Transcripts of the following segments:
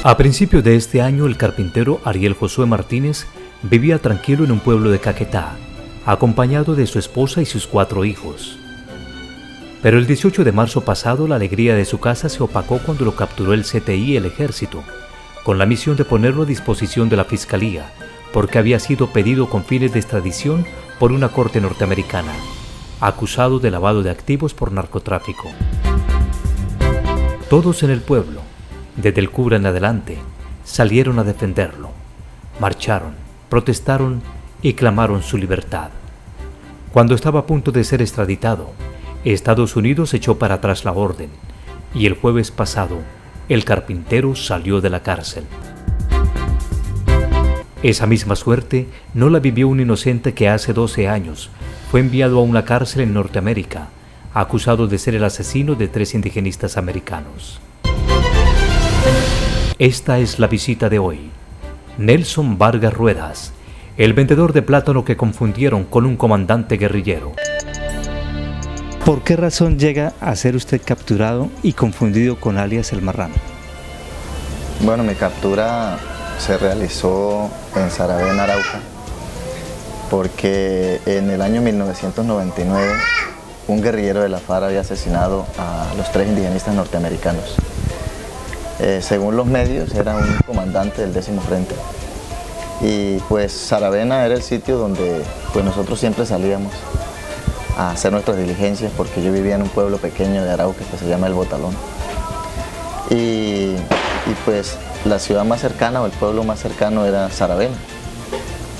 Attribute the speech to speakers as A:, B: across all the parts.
A: A principios de este año, el carpintero Ariel Josué Martínez vivía tranquilo en un pueblo de Caquetá, acompañado de su esposa y sus 4 hijos. Pero el 18 de marzo pasado, la alegría de su casa se opacó cuando lo capturó el CTI, el Ejército, con la misión de ponerlo a disposición de la Fiscalía, porque había sido pedido con fines de extradición por una corte norteamericana, acusado de lavado de activos por narcotráfico. Todos en el pueblo, desde el cura en adelante, salieron a defenderlo. Marcharon, protestaron y clamaron su libertad. Cuando estaba a punto de ser extraditado, Estados Unidos echó para atrás la orden y el jueves pasado, el carpintero salió de la cárcel. Esa misma suerte no la vivió un inocente que hace 12 años fue enviado a una cárcel en Norteamérica, acusado de ser el asesino de 3 indigenistas americanos. Esta es la visita de hoy. Nelson Vargas Ruedas, el vendedor de plátano que confundieron con un comandante guerrillero.
B: ¿Por qué razón llega a ser usted capturado y confundido con alias El Marrano?
C: Bueno, mi captura se realizó en Saravena, Arauca, porque en el año 1999 un guerrillero de la FARC había asesinado a los 3 indigenistas norteamericanos. Según los medios, era un comandante del 10º Frente. Y pues Saravena era el sitio donde pues nosotros siempre salíamos a hacer nuestras diligencias, porque yo vivía en un pueblo pequeño de Arauca que se llama El Botalón. Y pues la ciudad más cercana o el pueblo más cercano era Saravena.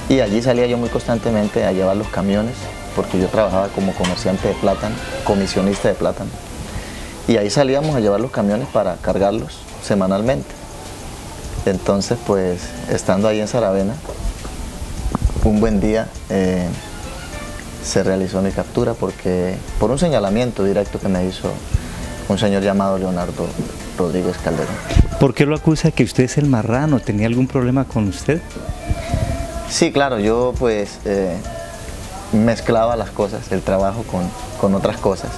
C: Y allí salía yo muy constantemente a llevar los camiones, porque yo trabajaba como comerciante de plátano, comisionista de plátano. Y ahí salíamos a llevar los camiones para cargarlos semanalmente. Entonces, pues, estando ahí en Saravena, un buen día se realizó mi captura por un señalamiento directo que me hizo un señor llamado Leonardo Rodríguez Calderón.
B: ¿Por qué lo acusa que usted es el marrano? ¿Tenía algún problema con usted?
C: Sí, claro, yo pues mezclaba las cosas, el trabajo con otras cosas.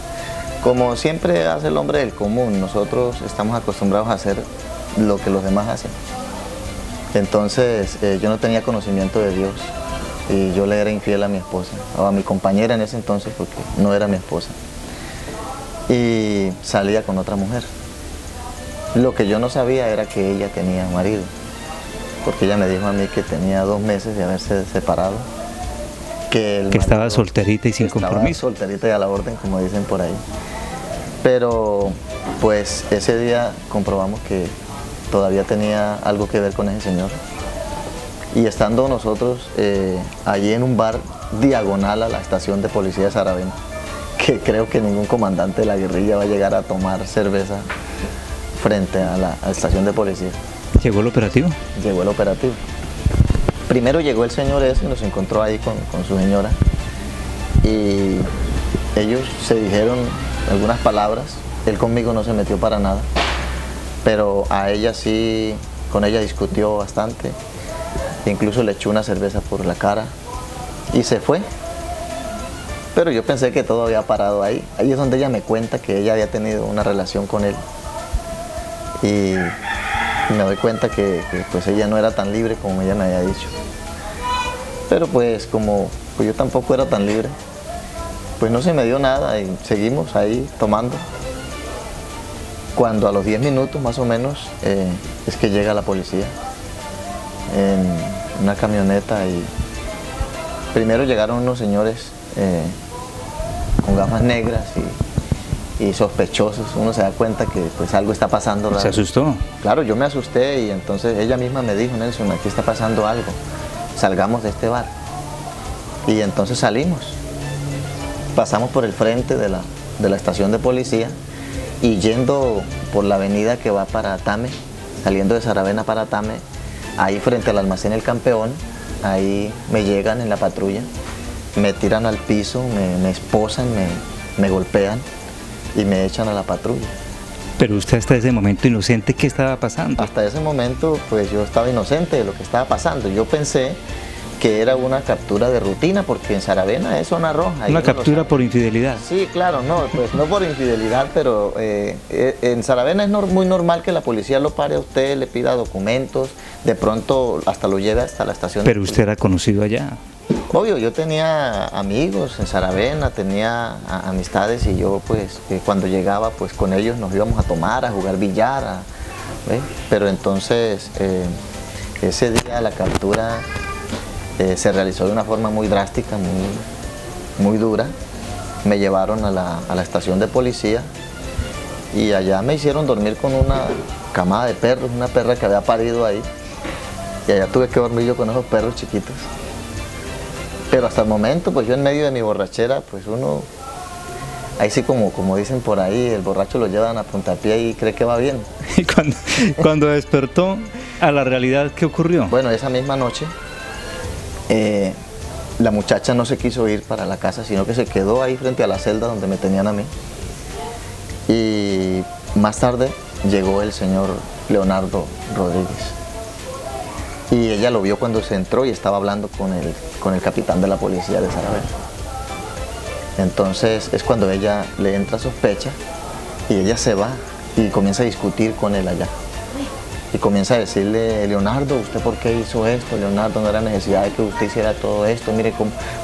C: Como siempre hace el hombre del común, nosotros estamos acostumbrados a hacer lo que los demás hacen. Entonces yo no tenía conocimiento de Dios y yo le era infiel a mi esposa, o a mi compañera en ese entonces, porque no era mi esposa. Y salía con otra mujer. Lo que yo no sabía era que ella tenía marido, porque ella me dijo a mí que tenía 2 meses de haberse separado. Que
B: estaba solterita y sin compromiso.
C: Estaba solterita y a la orden, como dicen por ahí. Pero pues ese día comprobamos que todavía tenía algo que ver con ese señor. Y estando nosotros allí en un bar diagonal a la estación de policía de Saravena, que creo que ningún comandante de la guerrilla va a llegar a tomar cerveza frente a la estación de policía.
B: ¿Llegó el operativo?
C: Llegó el operativo. Primero llegó el señor ese y nos encontró ahí con su señora, y ellos se dijeron algunas palabras. Él conmigo no se metió para nada, pero a ella sí, con ella discutió bastante, incluso le echó una cerveza por la cara y se fue. Pero yo pensé que todo había parado ahí. Ahí es donde ella me cuenta que ella había tenido una relación con él, y me doy cuenta que pues ella no era tan libre como ella me había dicho. Pero pues como pues yo tampoco era tan libre, pues no se me dio nada y seguimos ahí tomando. Cuando a los 10 minutos más o menos es que llega la policía en una camioneta, y primero llegaron unos señores con gafas negras y sospechosos. Uno se da cuenta que pues algo está pasando raro.
B: ¿Se asustó?
C: Claro, yo me asusté, y entonces ella misma me dijo: Nelson, aquí está pasando algo, salgamos de este bar. Y entonces salimos, pasamos por el frente de la estación de policía, y yendo por la avenida que va para Tame, saliendo de Saravena para Tame, ahí frente al almacén El Campeón, ahí me llegan en la patrulla, me tiran al piso, me esposan, me golpean y me echan a la patrulla.
B: Pero usted hasta ese momento inocente, ¿qué estaba pasando?
C: Hasta ese momento pues yo estaba inocente de lo que estaba pasando. Yo pensé que era una captura de rutina, porque en Saravena es zona roja.
B: Una captura por infidelidad.
C: Sí, claro, no, pues no por infidelidad, pero en Saravena es muy normal que la policía lo pare a usted, le pida documentos, de pronto hasta lo lleve hasta la estación.
B: Pero usted era conocido allá.
C: Obvio, yo tenía amigos en Saravena, tenía amistades, y yo pues cuando llegaba pues con ellos nos íbamos a tomar, a jugar billar, pero entonces ese día la captura se realizó de una forma muy drástica, muy dura. Me llevaron a la estación de policía y allá me hicieron dormir con una camada de perros, una perra que había parido ahí, y allá tuve que dormir yo con esos perros chiquitos. Pero hasta el momento, pues yo en medio de mi borrachera, pues uno, ahí sí como dicen por ahí, el borracho lo llevan a puntapié y cree que va bien.
B: Y cuando despertó a la realidad, ¿qué ocurrió?
C: Bueno, esa misma noche, la muchacha no se quiso ir para la casa, sino que se quedó ahí frente a la celda donde me tenían a mí. Y más tarde llegó el señor Leonardo Rodríguez. Y ella lo vio cuando se entró y estaba hablando con el capitán de la policía de Saravena. Entonces es cuando ella le entra sospecha y ella se va y comienza a discutir con él allá. Y comienza a decirle: Leonardo, ¿usted por qué hizo esto? Leonardo, no era necesidad de que usted hiciera todo esto. Mire,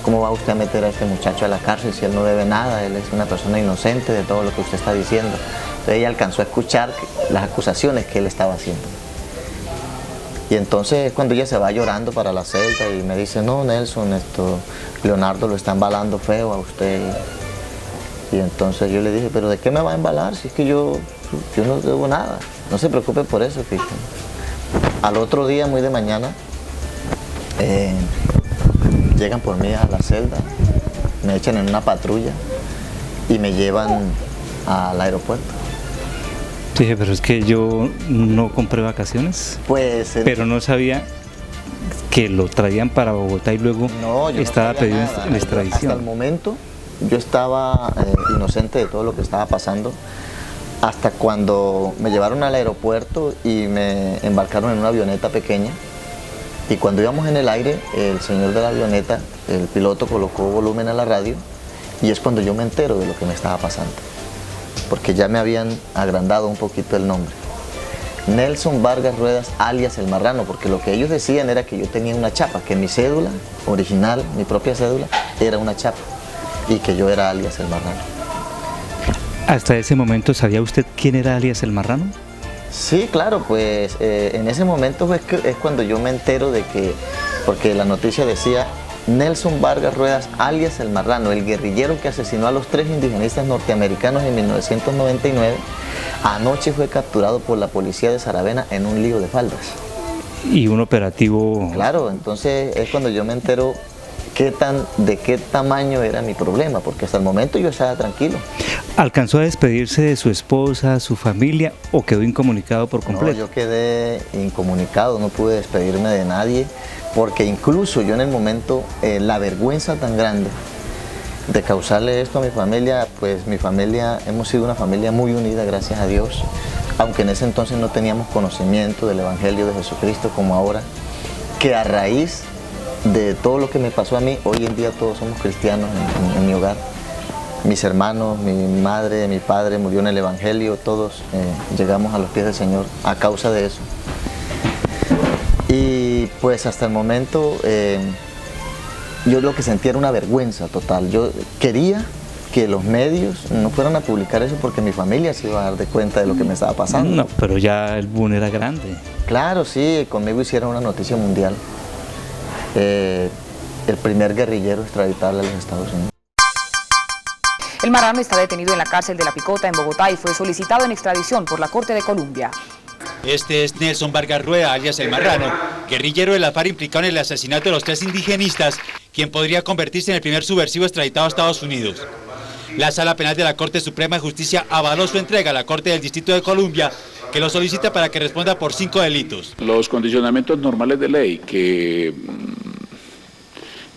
C: ¿cómo va usted a meter a este muchacho a la cárcel si él no debe nada? Él es una persona inocente de todo lo que usted está diciendo. Entonces ella alcanzó a escuchar las acusaciones que él estaba haciendo. Y entonces cuando ella se va llorando para la celda y me dice: no, Nelson, Leonardo lo está embalando feo a usted. Y entonces yo le dije: pero ¿de qué me va a embalar si es que yo no debo nada? No se preocupe por eso, fíjate. Al otro día, muy de mañana, llegan por mí a la celda, me echan en una patrulla y me llevan al aeropuerto.
B: Dije, pero es que yo no compré vacaciones,
C: Pues,
B: pero no sabía que lo traían para Bogotá y luego
C: no, yo
B: estaba
C: no sabía
B: pedido
C: nada.
B: en extradición.
C: Hasta el momento yo estaba inocente de todo lo que estaba pasando, hasta cuando me llevaron al aeropuerto y me embarcaron en una avioneta pequeña, y cuando íbamos en el aire, el señor de la avioneta, el piloto, colocó volumen a la radio, y es cuando yo me entero de lo que me estaba pasando, porque ya me habían agrandado un poquito el nombre. Nelson Vargas Ruedas, alias El Marrano, porque lo que ellos decían era que yo tenía una chapa, que mi cédula original, mi propia cédula, era una chapa, y que yo era alias El Marrano.
B: ¿Hasta ese momento sabía usted quién era alias El Marrano?
C: Sí, claro, pues en ese momento es cuando yo me entero de que, porque la noticia decía: Nelson Vargas Ruedas, alias El Marrano, el guerrillero que asesinó a los 3 indigenistas norteamericanos en 1999, anoche fue capturado por la policía de Saravena en un lío de faldas.
B: Y un operativo...
C: Claro, entonces es cuando yo me entero de qué tamaño era mi problema, porque hasta el momento yo estaba tranquilo.
B: ¿Alcanzó a despedirse de su esposa, su familia, o quedó incomunicado por completo?
C: No, yo quedé incomunicado, no pude despedirme de nadie, porque incluso yo en el momento, la vergüenza tan grande de causarle esto a mi familia, pues mi familia, hemos sido una familia muy unida, gracias a Dios, aunque en ese entonces no teníamos conocimiento del Evangelio de Jesucristo como ahora, que a raíz de todo lo que me pasó a mí, hoy en día todos somos cristianos en mi hogar. Mis hermanos, mi madre, mi padre murió en el Evangelio, todos llegamos a los pies del Señor a causa de eso. Y pues hasta el momento yo lo que sentía era una vergüenza total. Yo quería que los medios no fueran a publicar eso porque mi familia se iba a dar de cuenta de lo que me estaba pasando.
B: No, pero ya el boom era grande.
C: Claro, sí, conmigo hicieron una noticia mundial. El primer guerrillero extraditable a los Estados Unidos.
D: El Marrano está detenido en la cárcel de La Picota en Bogotá y fue solicitado en extradición por la Corte de Colombia.
E: Este es Nelson Vargas Rueda, alias El Marrano, guerrillero de la FARC implicado en el asesinato de los 3 indigenistas, quien podría convertirse en el primer subversivo extraditado a Estados Unidos. La Sala Penal de la Corte Suprema de Justicia avaló su entrega a la Corte del Distrito de Columbia, que lo solicita para que responda por 5 delitos.
F: Los condicionamientos normales de ley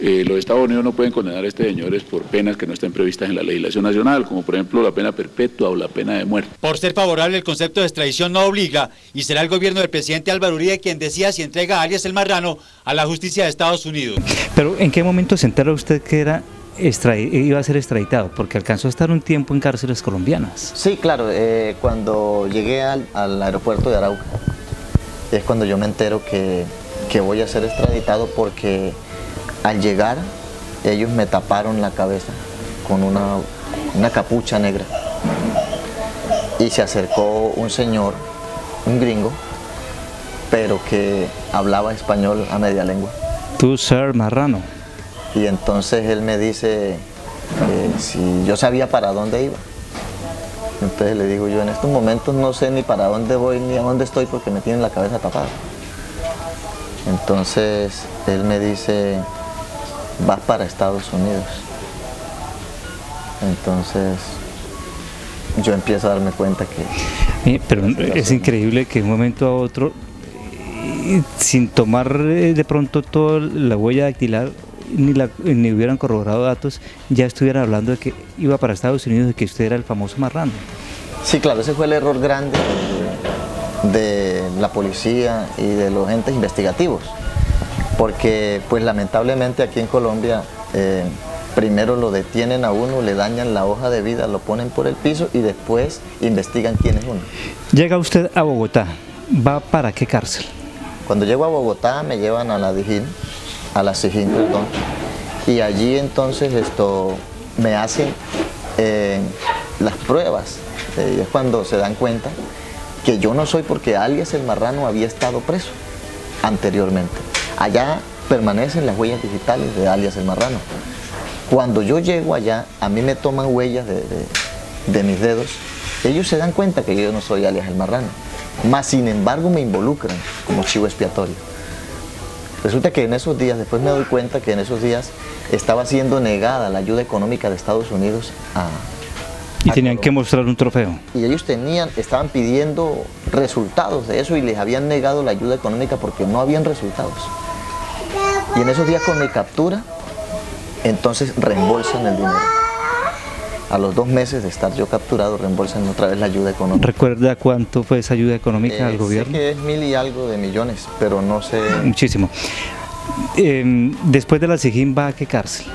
F: Los Estados Unidos no pueden condenar a estos señores por penas que no estén previstas en la legislación nacional, como por ejemplo la pena perpetua o la pena de muerte.
E: Por ser favorable, el concepto de extradición no obliga y será el gobierno del presidente Álvaro Uribe quien decida si entrega a alias El Marrano a la justicia de Estados Unidos.
B: Pero ¿en qué momento se entera usted que iba a ser extraditado? Porque alcanzó a estar un tiempo en cárceles colombianas.
C: Sí, claro, cuando llegué al aeropuerto de Arauca, es cuando yo me entero que voy a ser extraditado, porque al llegar ellos me taparon la cabeza con una capucha negra y se acercó un señor, un gringo, pero que hablaba español a media lengua.
B: Tú, Sir Marrano.
C: Y entonces él me dice que si yo sabía para dónde iba. Entonces le digo yo, en estos momentos no sé ni para dónde voy ni a dónde estoy porque me tienen la cabeza tapada. Entonces él me dice, vas para Estados Unidos. Entonces yo empiezo a darme cuenta que...
B: Pero es increíble que de un momento a otro, sin tomar de pronto toda la huella dactilar, ni hubieran corroborado datos, ya estuvieran hablando de que iba para Estados Unidos, de que usted era el famoso Marrano.
C: Sí, claro, ese fue el error grande de la policía y de los entes investigativos, porque pues lamentablemente aquí en Colombia primero lo detienen a uno, le dañan la hoja de vida, lo ponen por el piso y después investigan quién es uno.
B: Llega usted a Bogotá, ¿va para qué cárcel?
C: Cuando llego a Bogotá me llevan a la SIJIN, perdón, y allí entonces me hacen las pruebas, y es cuando se dan cuenta que yo no soy, porque alias El Marrano había estado preso anteriormente. Allá permanecen las huellas digitales de alias El Marrano. Cuando yo llego allá, a mí me toman huellas de mis dedos, ellos se dan cuenta que yo no soy alias El Marrano, más sin embargo me involucran como chivo expiatorio. Resulta que en esos días, después me doy cuenta que en esos días estaba siendo negada la ayuda económica de Estados Unidos
B: y tenían que mostrar un trofeo.
C: Y ellos estaban pidiendo resultados de eso y les habían negado la ayuda económica porque no habían resultados. Y en esos días con mi captura, entonces reembolsan el dinero. A los 2 meses de estar yo capturado, reembolsan otra vez la ayuda económica.
B: ¿Recuerda cuánto fue esa ayuda económica al gobierno?
C: Sé que es 1000 y algo de millones, pero no sé...
B: Muchísimo. Después de la SIJIN, ¿va a qué cárcel?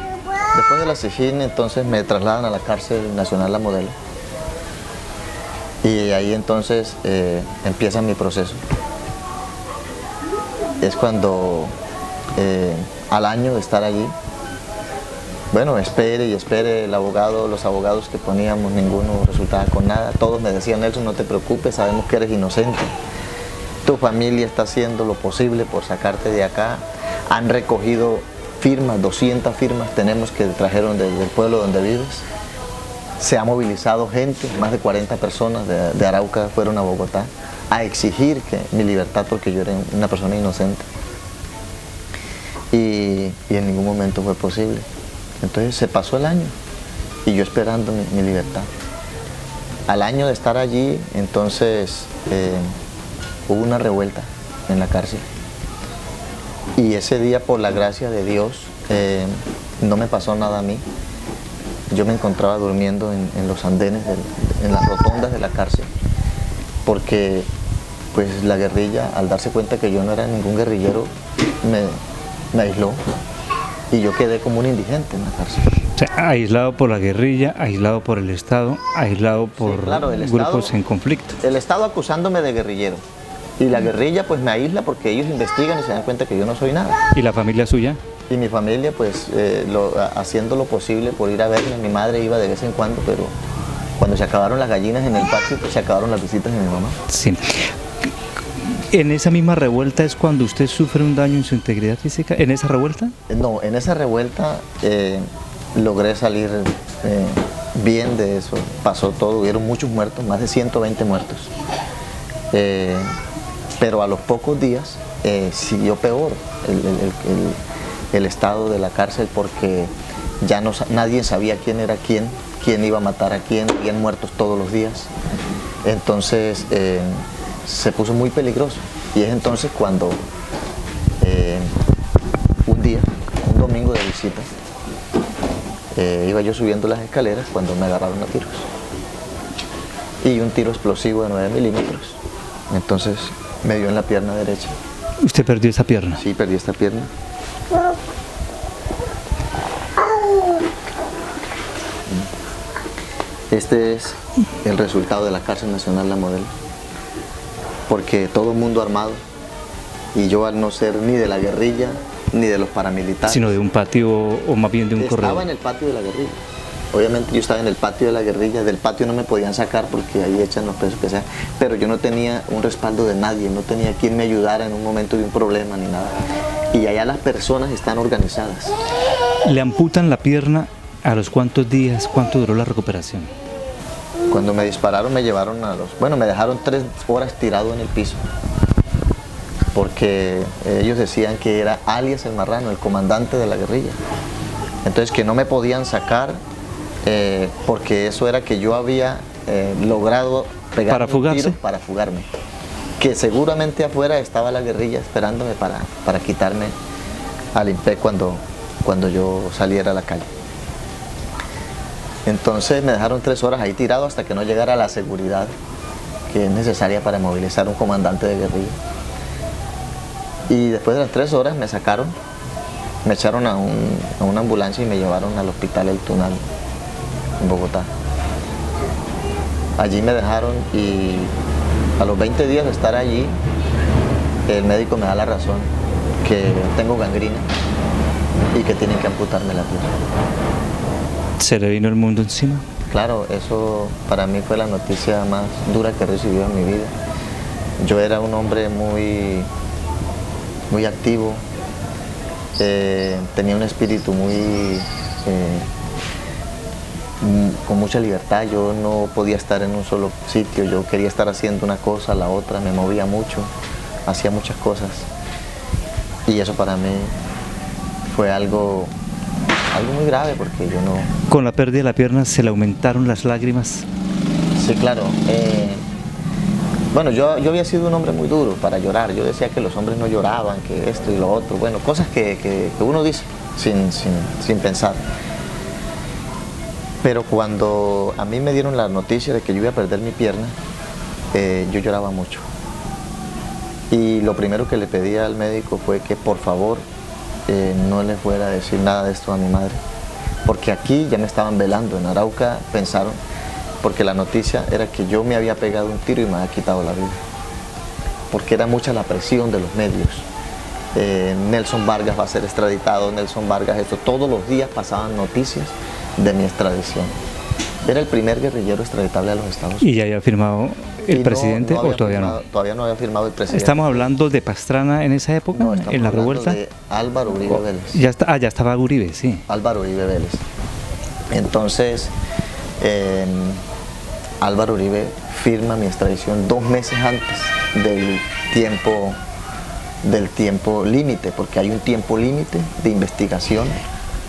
C: Después de la SIJIN, entonces me trasladan a la cárcel nacional La Modelo. Y ahí entonces empieza mi proceso. Es cuando al año de estar allí, bueno, espere y espere los abogados que poníamos, ninguno resultaba con nada. Todos me decían, Nelson, no te preocupes, sabemos que eres inocente. Tu familia está haciendo lo posible por sacarte de acá. Han recogido firmas, 200 firmas tenemos que trajeron del pueblo donde vives. Se ha movilizado gente, más de 40 personas de Arauca fueron a Bogotá a exigir mi libertad porque yo era una persona inocente. Y en ningún momento fue posible. Entonces se pasó el año y yo esperando mi libertad. Al año de estar allí, entonces hubo una revuelta en la cárcel. Y ese día, por la gracia de Dios, no me pasó nada a mí. Yo me encontraba durmiendo en los andenes, en las rotondas de la cárcel, porque pues la guerrilla, al darse cuenta que yo no era ningún guerrillero, me aisló. Y yo quedé como un indigente en la cárcel.
B: O sea, aislado por la guerrilla, aislado por el Estado, aislado por grupos en conflicto.
C: El Estado acusándome de guerrillero. Y la guerrilla pues me aísla porque ellos investigan y se dan cuenta que yo no soy nada.
B: ¿Y la familia suya?
C: Y mi familia pues haciendo lo posible por ir a verme. Mi madre iba de vez en cuando, pero cuando se acabaron las gallinas en el patio, pues se acabaron las visitas de mi mamá.
B: Sí. ¿En esa misma revuelta es cuando usted sufre un daño en su integridad física? ¿En esa revuelta?
C: No, en esa revuelta logré salir bien de eso. Pasó todo, hubieron muchos muertos, más de 120 muertos. Pero a los pocos días siguió peor el estado de la cárcel porque ya nadie sabía quién era quién iba a matar a quién, habían muertos todos los días. Entonces se puso muy peligroso y es entonces cuando un domingo de visita. Iba yo subiendo las escaleras cuando me agarraron a tiros. Y un tiro explosivo de 9 milímetros. Entonces me dio en la pierna derecha.
B: ¿Usted perdió esa pierna?
C: Sí, perdí esta pierna. Este es el resultado de la cárcel nacional La Modelo. Porque todo el mundo armado. Y yo, al no ser ni de la guerrilla ni de los paramilitares,
B: Sino de un patio o más bien de un corredor.
C: estaba en el patio de la guerrilla. Obviamente yo estaba en el patio de la guerrilla. Del patio no me podían sacar porque ahí echan los presos que sea. Pero yo no tenía un respaldo de nadie, no tenía quien me ayudara en un momento de un problema ni nada. Y allá las personas están organizadas.
B: ¿Le amputan la pierna a los cuántos días? ¿Cuánto duró la recuperación?
C: Cuando me dispararon me llevaron me dejaron 3 horas tirado en el piso. Porque ellos decían que era alias el Marrano, el comandante de la guerrilla. Entonces que no me podían sacar porque eso era que yo había logrado pegar
B: ¿Para
C: un
B: fugarse?
C: tiro para fugarme. Que seguramente afuera estaba la guerrilla esperándome para quitarme al INPE cuando yo saliera a la calle. Entonces me dejaron 3 horas ahí tirado hasta que no llegara la seguridad que es necesaria para movilizar un comandante de guerrilla. Y después de las 3 horas me sacaron, me echaron a una ambulancia y me llevaron al hospital El Tunal en Bogotá. Allí me dejaron y a los 20 días de estar allí, el médico me da la razón que tengo gangrina y que tienen que amputarme la pierna.
B: ¿Se le vino el mundo encima?
C: Claro, eso para mí fue la noticia más dura que he recibido en mi vida. Yo era un hombre muy activo, tenía un espíritu con mucha libertad. Yo no podía estar en un solo sitio, yo quería estar haciendo una cosa, la otra, me movía mucho, hacía muchas cosas. Y eso para mí fue algo muy grave porque yo no...
B: Con la pérdida de la pierna se le aumentaron las lágrimas.
C: Sí, claro. Bueno, yo había sido un hombre muy duro para llorar. Yo decía que los hombres no lloraban, que esto y lo otro. Bueno, cosas que uno dice sin pensar. Pero cuando a mí me dieron la noticia de que yo iba a perder mi pierna, yo lloraba mucho. Y lo primero que le pedí al médico fue que por favor no le fuera a decir nada de esto a mi madre. Porque aquí ya me estaban velando. En Arauca pensaron, porque la noticia era que yo me había pegado un tiro y me había quitado la vida. Porque era mucha la presión de los medios. Nelson Vargas va a ser extraditado, Nelson Vargas esto. Todos los días pasaban noticias de mi extradición. Era el primer guerrillero extraditable a los Estados Unidos.
B: ¿Y ya había firmado el presidente o todavía no?
C: Todavía no había firmado el presidente.
B: ¿Estamos hablando de Pastrana en esa época,
C: No, estamos
B: en la
C: hablando
B: revuelta?
C: de Álvaro Uribe Vélez.
B: Ya estaba Uribe, sí.
C: Álvaro Uribe Vélez. Entonces, Álvaro Uribe firma mi extradición 2 meses antes del tiempo límite, porque hay un tiempo límite de investigación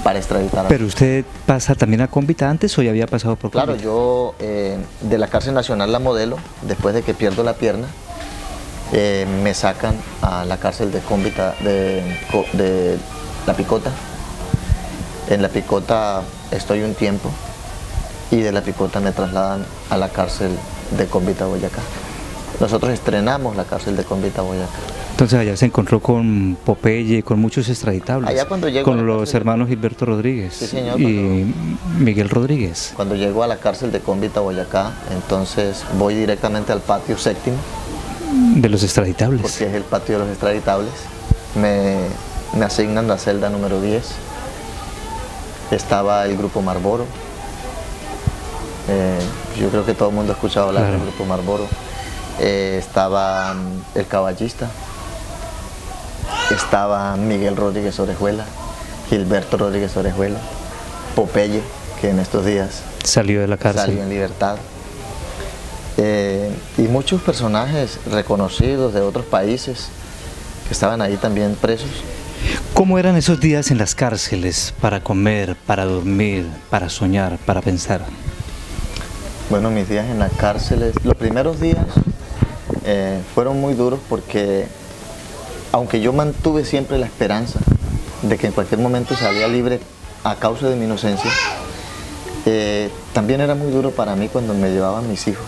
C: para extraditar.
B: ¿Pero usted pasa también a Cómbita antes o ya había pasado por Cómbita?
C: Claro, yo de la cárcel nacional La Modelo, después de que pierdo la pierna, me sacan a la cárcel de Cómbita, de La Picota. En La Picota estoy un tiempo y de La Picota me trasladan a la cárcel de Cómbita, Boyacá. Nosotros estrenamos la cárcel de Cómbita, Boyacá.
B: Entonces allá se encontró con Popeye, con muchos extraditables,
C: Allá cuando llego a
B: con
C: la
B: los
C: cárcel
B: hermanos Gilberto Rodríguez
C: Sí, señor,
B: y Miguel Rodríguez.
C: Cuando llego a la cárcel de Cómbita, Boyacá, entonces voy directamente al patio 7º,
B: De los extraditables.
C: porque es el patio de los extraditables. Me asignan la celda número 10. Estaba el grupo Marlboro. Yo creo que todo el mundo ha escuchado hablar
B: Claro.
C: del grupo Marlboro. Estaba el Caballista. Estaba Miguel Rodríguez Orejuela, Gilberto Rodríguez Orejuela, Popeye, que en estos días
B: Salió de la cárcel.
C: salió en libertad. Y muchos personajes reconocidos de otros países que estaban ahí también presos.
B: ¿Cómo eran esos días en las cárceles para comer, para dormir, para soñar, para pensar?
C: Bueno, mis días en las cárceles, los primeros días fueron muy duros porque, aunque yo mantuve siempre la esperanza de que en cualquier momento salía libre a causa de mi inocencia, también era muy duro para mí cuando me llevaban mis hijos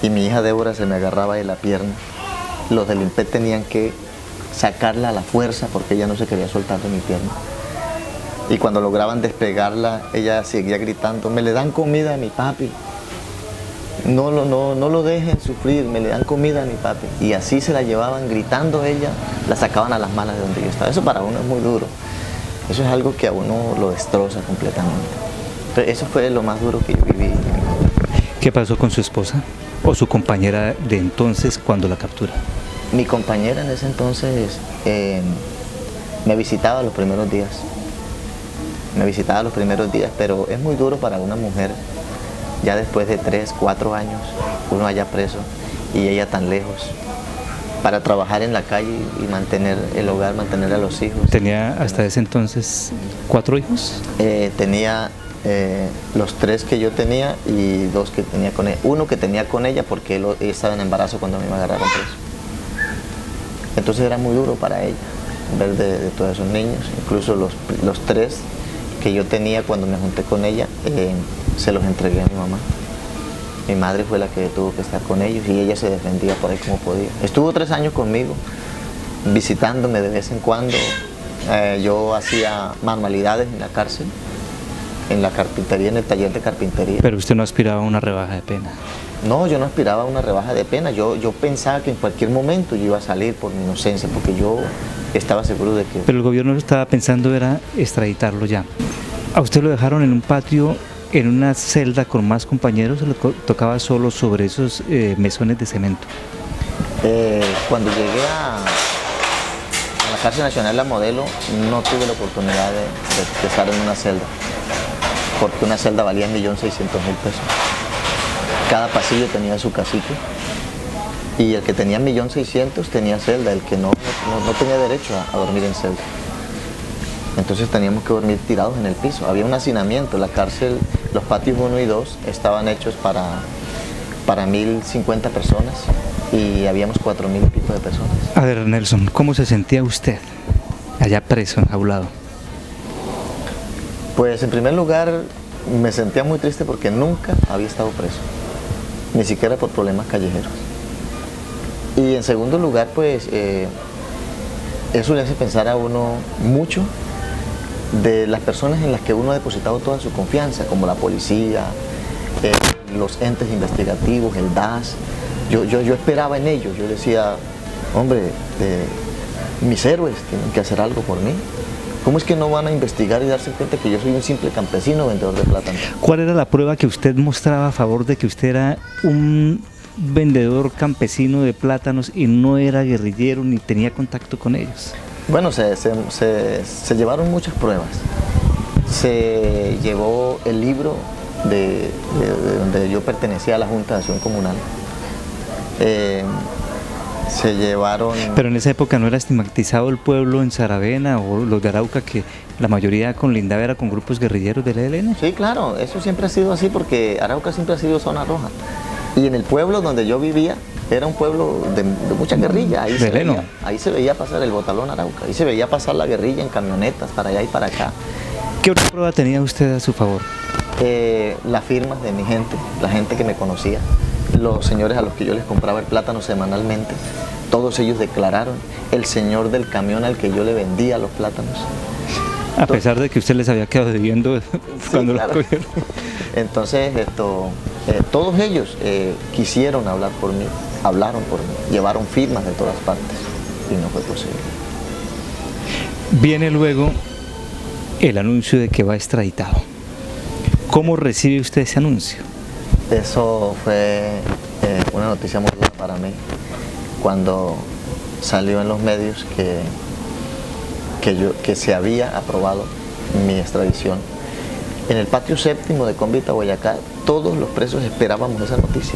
C: y mi hija Débora se me agarraba de la pierna. Los del INPET tenían que sacarla a la fuerza porque ella no se quería soltar de mi pierna. Y cuando lograban despegarla, ella seguía gritando: me le dan comida a mi papi, no lo dejen sufrir, me le dan comida a mi papi. Y así se la llevaban gritando ella, la sacaban a las malas de donde yo estaba. Eso para uno es muy duro, eso es algo que a uno lo destroza completamente. Entonces, eso fue lo más duro que yo viví.
B: ¿Qué pasó con su esposa o su compañera de entonces cuando la captura?
C: Mi compañera en ese entonces me visitaba los primeros días. Pero es muy duro para una mujer, ya después de 3, 4 años, uno allá preso y ella tan lejos, para trabajar en la calle y mantener el hogar, mantener a los hijos.
B: ¿Tenía hasta ese entonces 4 hijos?
C: Tenía los 3 que yo tenía y 2 que tenía con ella. Uno que tenía con ella porque ella estaba en embarazo cuando me agarraron preso. Entonces era muy duro para ella ver de todos esos niños, incluso los 3 que yo tenía cuando me junté con ella, se los entregué a mi mamá. Mi madre fue la que tuvo que estar con ellos y ella se defendía por ahí como podía. Estuvo 3 años conmigo, visitándome de vez en cuando. Yo hacía manualidades en la cárcel, en la carpintería, en el taller de carpintería.
B: Pero usted no aspiraba a una rebaja de pena.
C: No, yo no aspiraba a una rebaja de pena. Yo pensaba que en cualquier momento yo iba a salir por mi inocencia, porque yo estaba seguro de que...
B: Pero el gobierno estaba pensando era extraditarlo ya. ¿A usted lo dejaron en un patio, en una celda con más compañeros, o le tocaba solo sobre esos mesones de cemento?
C: Cuando llegué a la cárcel nacional La Modelo, no tuve la oportunidad de estar en una celda, porque una celda valía 1.600.000 pesos. Cada pasillo tenía su cacique y el que tenía 1.600.000 tenía celda, el que no tenía derecho a dormir en celda. Entonces teníamos que dormir tirados en el piso. Había un hacinamiento, la cárcel, los patios 1 y 2 estaban hechos para 1.050 personas y habíamos 4.000 y pico de personas.
B: A ver, Nelson, ¿cómo se sentía usted allá preso, enjaulado?
C: Pues en primer lugar me sentía muy triste porque nunca había estado preso, ni siquiera por problemas callejeros. Y en segundo lugar, pues eso le hace pensar a uno mucho de las personas en las que uno ha depositado toda su confianza, como la policía, los entes investigativos, el DAS. Yo esperaba en ellos, yo decía, hombre, mis héroes tienen que hacer algo por mí. ¿Cómo es que no van a investigar y darse cuenta que yo soy un simple campesino vendedor de plátano?
B: ¿Cuál era la prueba que usted mostraba a favor de que usted era un vendedor campesino de plátanos y no era guerrillero ni tenía contacto con ellos?
C: Bueno, se llevaron muchas pruebas. Se llevó el libro de donde yo pertenecía a la Junta de Acción Comunal. Se llevaron...
B: Pero en esa época no era estigmatizado el pueblo en Saravena o los de Arauca, que la mayoría colindaba era con grupos guerrilleros del ELN.
C: Sí, claro, eso siempre ha sido así porque Arauca siempre ha sido zona roja. Y en el pueblo donde yo vivía era un pueblo de mucha guerrilla. Ahí se veía pasar el Botalón Arauca, ahí se veía pasar la guerrilla en camionetas para allá y para acá.
B: ¿Qué otra prueba tenía usted a su favor?
C: Las firmas de mi gente, la gente que me conocía, los señores a los que yo les compraba el plátano semanalmente, todos ellos declararon, el señor del camión al que yo le vendía los plátanos.
B: A pesar de que usted les había quedado debiendo cuando
C: claro.
B: Los cogieron.
C: Entonces, todos ellos quisieron hablar por mí, hablaron por mí, llevaron firmas de todas partes y no fue posible.
B: Viene luego el anuncio de que va extraditado. ¿Cómo recibe usted ese anuncio?
C: Eso fue una noticia muy dura para mí cuando salió en los medios que se había aprobado mi extradición. En el patio séptimo de Convita, Boyacá, todos los presos esperábamos esa noticia,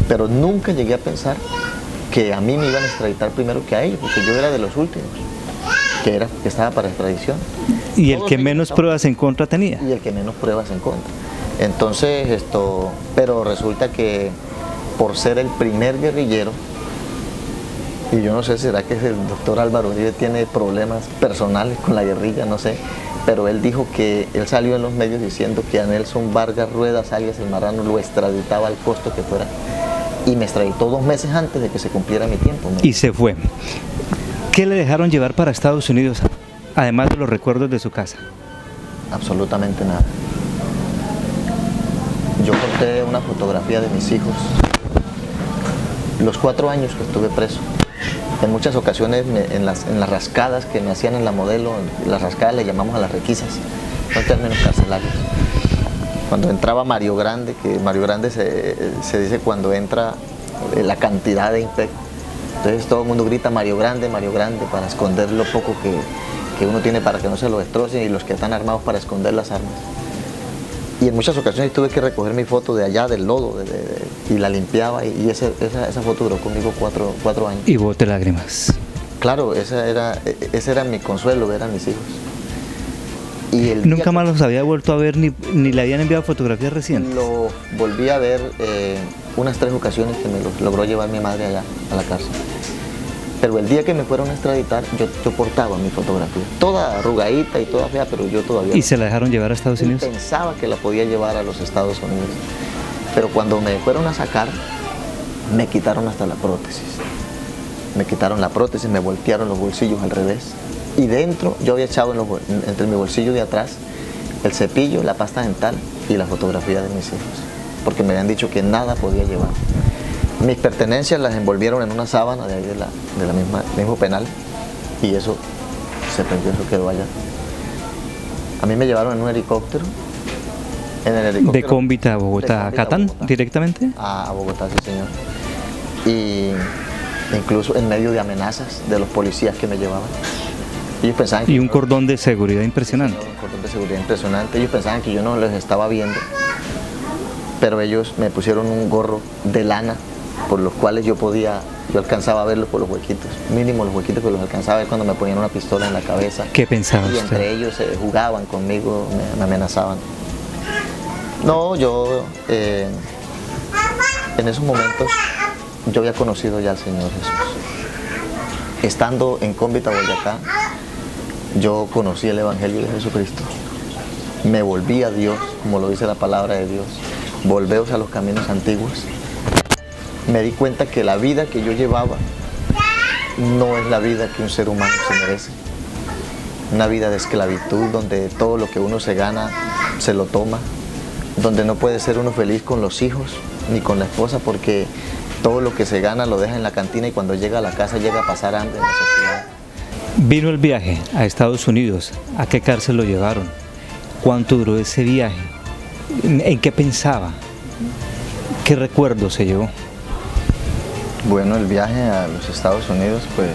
C: pero nunca llegué a pensar que a mí me iban a extraditar primero que a ellos, porque yo era de los últimos que estaba para extradición.
B: Y el que menos pruebas en contra tenía.
C: Y el que menos pruebas en contra. Entonces, pero resulta que por ser el primer guerrillero Y yo no sé, será que el doctor Álvaro Uribe tiene problemas personales con la guerrilla, no sé, pero él dijo que él salió en los medios diciendo que a Nelson Vargas Ruedas, alias el Marrano, lo extraditaba al costo que fuera. Y me extraditó 2 meses antes de que se cumpliera mi tiempo.
B: Y se fue. ¿Qué le dejaron llevar para Estados Unidos, además de los recuerdos de su casa?
C: Absolutamente nada. Yo corté una fotografía de mis hijos los 4 años que estuve preso. En muchas ocasiones en las rascadas que me hacían en la modelo, las rascadas le llamamos a las requisas, son términos carcelarios. Cuando entraba Mario Grande, que Mario Grande se dice cuando entra la cantidad de infectos, entonces todo el mundo grita Mario Grande, para esconder lo poco que uno tiene para que no se lo destrocen, y los que están armados para esconder las armas. Y en muchas ocasiones tuve que recoger mi foto de allá, del lodo, y la limpiaba, y esa foto duró conmigo 4 años.
B: Y boté lágrimas.
C: Claro, ese era mi consuelo, ver a mis hijos. Y
B: ¿Nunca más los había vuelto a ver, ni le habían enviado fotografías recientes?
C: Lo volví a ver unas 3 ocasiones que me los logró llevar mi madre allá, a la cárcel. Pero el día que me fueron a extraditar, yo portaba mi fotografía, toda arrugadita y toda fea, pero yo todavía...
B: ¿Y se la dejaron llevar a Estados Unidos?
C: Pensaba que la podía llevar a los Estados Unidos, pero cuando me fueron a sacar, me quitaron hasta la prótesis. Me quitaron la prótesis, me voltearon los bolsillos al revés, y dentro yo había echado entre mi bolsillo de atrás el cepillo, la pasta dental y la fotografía de mis hijos, porque me habían dicho que nada podía llevar. Mis pertenencias las envolvieron en una sábana de ahí mismo penal, y eso se perdió, eso quedó allá. A mí me llevaron en un helicóptero.
B: ¿De Cómbita a Bogotá, a Catán, directamente?
C: A Bogotá, sí señor. Y incluso en medio de amenazas de los policías que me llevaban. Ellos pensaban que
B: y un cordón de seguridad impresionante.
C: Un cordón de seguridad impresionante. Ellos pensaban que yo no les estaba viendo, pero ellos me pusieron un gorro de lana, por los cuales yo alcanzaba a verlos por los huequitos, mínimo los huequitos, que los alcanzaba a ver cuando me ponían una pistola en la cabeza.
B: ¿Qué pensaba usted?
C: Y entre ellos jugaban conmigo, me amenazaban. No, yo en esos momentos yo había conocido ya al Señor Jesús. Estando en Cómbita, Boyacá, yo conocí el Evangelio de Jesucristo. Me volví a Dios, como lo dice la palabra de Dios. Volveos a los caminos antiguos. Me di cuenta que la vida que yo llevaba no es la vida que un ser humano se merece. Una vida de esclavitud, donde todo lo que uno se gana se lo toma, donde no puede ser uno feliz con los hijos ni con la esposa, porque todo lo que se gana lo deja en la cantina, y cuando llega a la casa llega a pasar hambre, necesidad.
B: Vino el viaje a Estados Unidos. ¿A qué cárcel lo llevaron? ¿Cuánto duró ese viaje? ¿En qué pensaba? ¿Qué recuerdos se llevó?
C: Bueno, el viaje a los Estados Unidos, pues